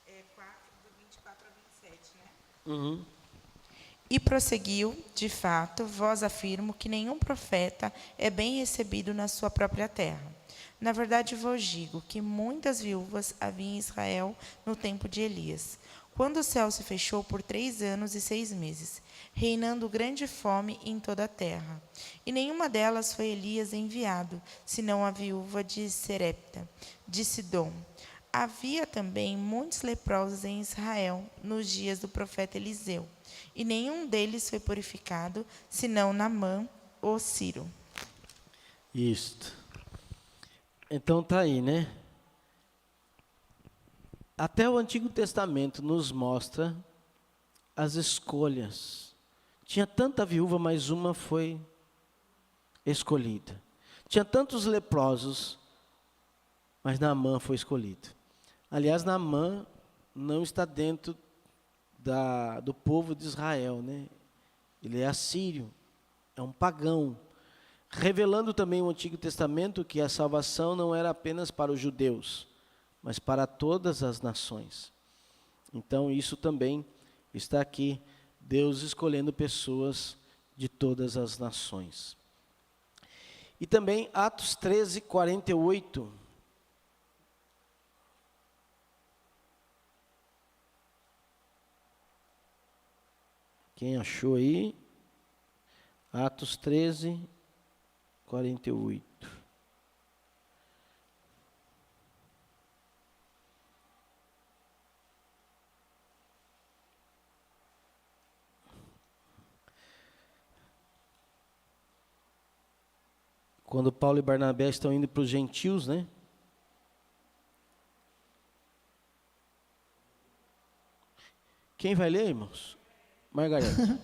É 4, do 24 a 27, né? Uhum. E prosseguiu, de fato, vos afirmo que nenhum profeta é bem recebido na sua própria terra. Na verdade, vos digo que muitas viúvas havia em Israel no tempo de Elias, quando o céu se fechou por 3 anos e 6 meses, reinando grande fome em toda a terra. E nenhuma delas foi Elias enviado, senão a viúva de Serepta, de Sidom. Havia também muitos leprosos em Israel nos dias do profeta Eliseu, e nenhum deles foi purificado, senão Naamã, o Sírio. Isto. Então tá aí, né? Até o Antigo Testamento nos mostra as escolhas. Tinha tanta viúva, mas uma foi escolhida. Tinha tantos leprosos, mas Naamã foi escolhido. Aliás, Naamã não está dentro do povo de Israel, né? Ele é assírio, é um pagão. Revelando também o Antigo Testamento que a salvação não era apenas para os judeus, mas para todas as nações. Então, isso também está aqui, Deus escolhendo pessoas de todas as nações. E também Atos 13, 48. Quem achou aí? Atos 13, 48. Quando Paulo e Barnabé estão indo para os gentios, né? Quem vai ler, irmãos? Margarida.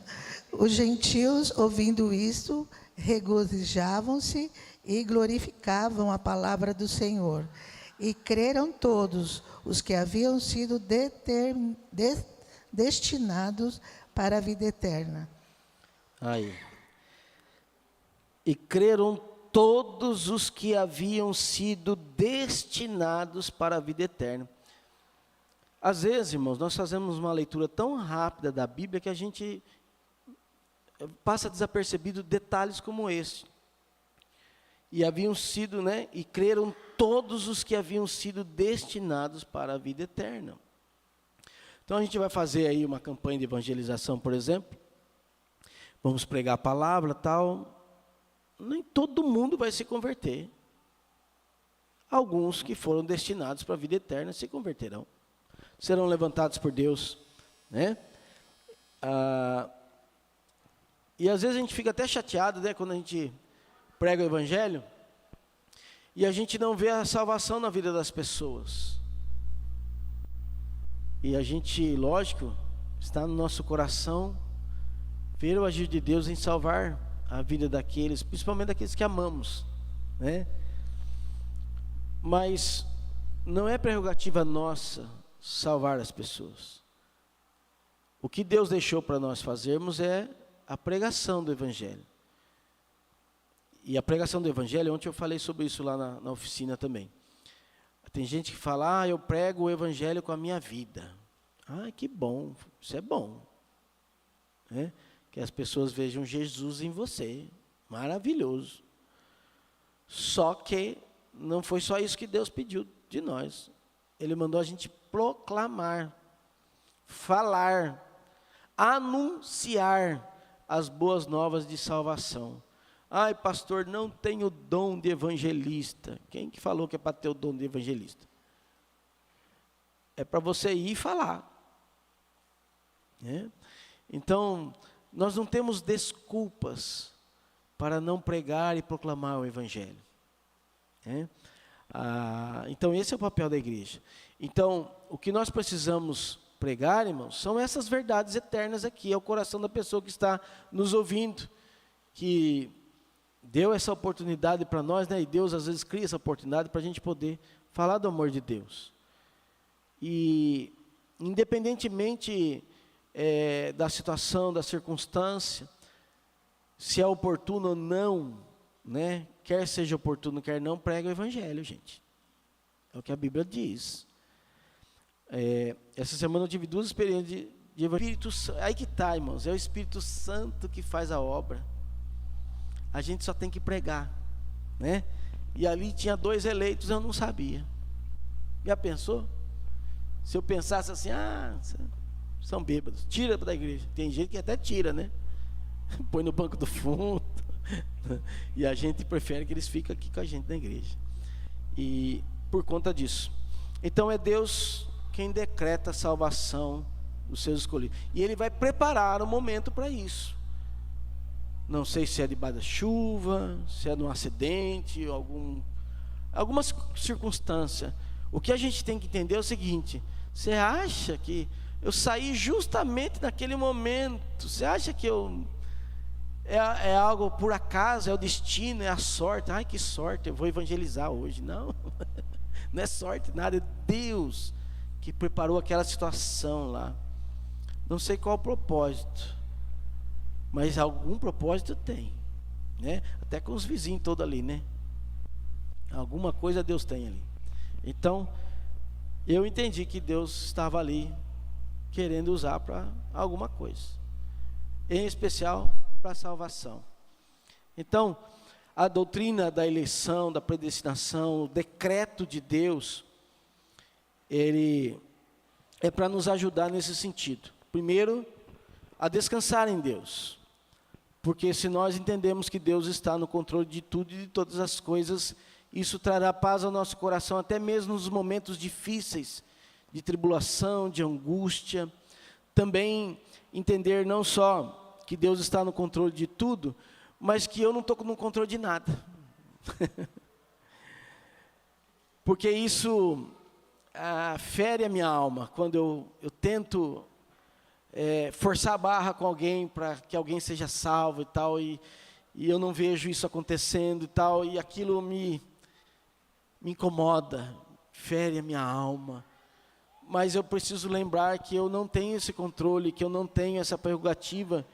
Os gentios, ouvindo isto, regozijavam-se e glorificavam a palavra do Senhor. E creram todos os que haviam sido destinados para a vida eterna. Aí. E creram todos os que haviam sido destinados para a vida eterna. Às vezes, irmãos, nós fazemos uma leitura tão rápida da Bíblia que a gente passa desapercebido detalhes como esse. E haviam sido, né? E creram todos os que haviam sido destinados para a vida eterna. Então a gente vai fazer aí uma campanha de evangelização, por exemplo. Vamos pregar a palavra, tal. Nem todo mundo vai se converter. Alguns que foram destinados para a vida eterna se converterão. Serão levantados por Deus, né? E às vezes a gente fica até chateado, né, quando a gente prega o evangelho e a gente não vê a salvação na vida das pessoas. E a gente, lógico, está no nosso coração ver o agir de Deus em salvar a vida daqueles, principalmente daqueles que amamos, né? Mas não é prerrogativa nossa salvar as pessoas. O que Deus deixou para nós fazermos é a pregação do Evangelho. E a pregação do Evangelho, ontem eu falei sobre isso lá na oficina também. Tem gente que fala, eu prego o Evangelho com a minha vida. Que bom, isso é bom. Né? Que as pessoas vejam Jesus em você, maravilhoso. Só que não foi só isso que Deus pediu de nós. Ele mandou a gente proclamar, falar, anunciar as boas novas de salvação. Pastor, não tenho dom de evangelista. Quem que falou que é para ter o dom de evangelista? É para você ir falar. Né? Então, nós não temos desculpas para não pregar e proclamar o Evangelho. Né? Então, esse é o papel da igreja. Então, o que nós precisamos pregar, irmãos, são essas verdades eternas aqui, é o coração da pessoa que está nos ouvindo, que deu essa oportunidade para nós, né? E Deus às vezes cria essa oportunidade para a gente poder falar do amor de Deus. E, independentemente da situação, da circunstância, se é oportuno ou não, né? Quer seja oportuno, quer não, prega o Evangelho, gente. É o que a Bíblia diz. Essa semana eu tive 2 experiências de Espírito. Aí que está, irmãos, é o Espírito Santo que faz a obra. A gente só tem que pregar, né? E ali tinha 2 eleitos, eu não sabia. Já pensou? Se eu pensasse assim, são bêbados, tira da igreja. Tem gente que até tira, né? Põe no banco do fundo. E a gente prefere que eles fiquem aqui com a gente na igreja. E por conta disso. Então é Deus quem decreta a salvação dos seus escolhidos. E Ele vai preparar o momento para isso. Não sei se é debaixo da chuva, se é num acidente, alguma circunstância. O que a gente tem que entender é o seguinte: você acha que eu saí justamente naquele momento? Você acha que é algo por acaso, é o destino, é a sorte? Que sorte, eu vou evangelizar hoje. Não, não é sorte, nada, é Deus que preparou aquela situação lá. Não sei qual o propósito, mas algum propósito tem, né? Até com os vizinhos todos ali, né? Alguma coisa Deus tem ali. Então, eu entendi que Deus estava ali querendo usar para alguma coisa, em especial para a salvação. Então, a doutrina da eleição, da predestinação, o decreto de Deus, ele é para nos ajudar nesse sentido. Primeiro, a descansar em Deus. Porque se nós entendemos que Deus está no controle de tudo e de todas as coisas, isso trará paz ao nosso coração, até mesmo nos momentos difíceis, de tribulação, de angústia. Também entender não só que Deus está no controle de tudo, mas que eu não estou no controle de nada. Porque isso fere a minha alma, quando eu tento forçar a barra com alguém para que alguém seja salvo e tal, e eu não vejo isso acontecendo e tal, e aquilo me incomoda, fere a minha alma. Mas eu preciso lembrar que eu não tenho esse controle, que eu não tenho essa prerrogativa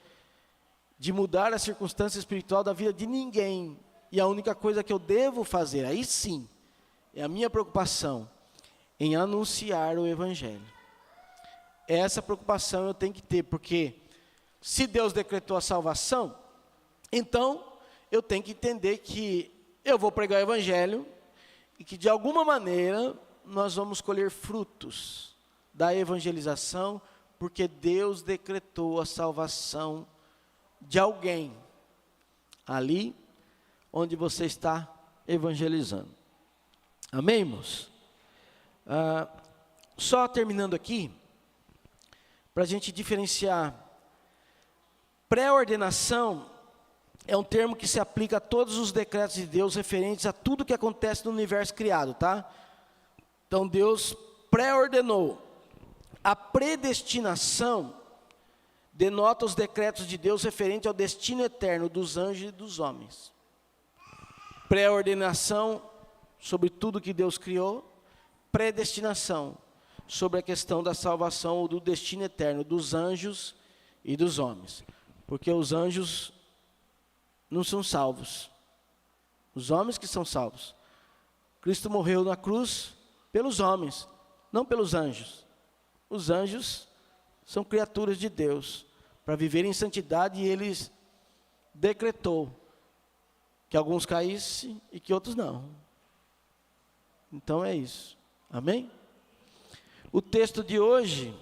de mudar a circunstância espiritual da vida de ninguém. E a única coisa que eu devo fazer, aí sim, é a minha preocupação em anunciar o Evangelho. Essa preocupação eu tenho que ter, porque se Deus decretou a salvação, então eu tenho que entender que eu vou pregar o Evangelho e que de alguma maneira nós vamos colher frutos da evangelização, porque Deus decretou a salvação de alguém ali onde você está evangelizando. Amém, irmãos? Só terminando aqui, para a gente diferenciar, pré-ordenação é um termo que se aplica a todos os decretos de Deus referentes a tudo que acontece no universo criado, tá? Então Deus pré-ordenou a predestinação denota os decretos de Deus referente ao destino eterno dos anjos e dos homens. Pré-ordenação sobre tudo que Deus criou, predestinação sobre a questão da salvação ou do destino eterno dos anjos e dos homens. Porque os anjos não são salvos. Os homens que são salvos. Cristo morreu na cruz pelos homens, não pelos anjos. Os anjos são criaturas de Deus para viver em santidade, e Ele decretou que alguns caíssem e que outros não. Então é isso. Amém? O texto de hoje,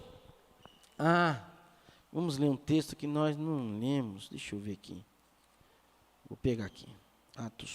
vamos ler um texto que nós não lemos. Deixa eu ver aqui. Vou pegar aqui. Atos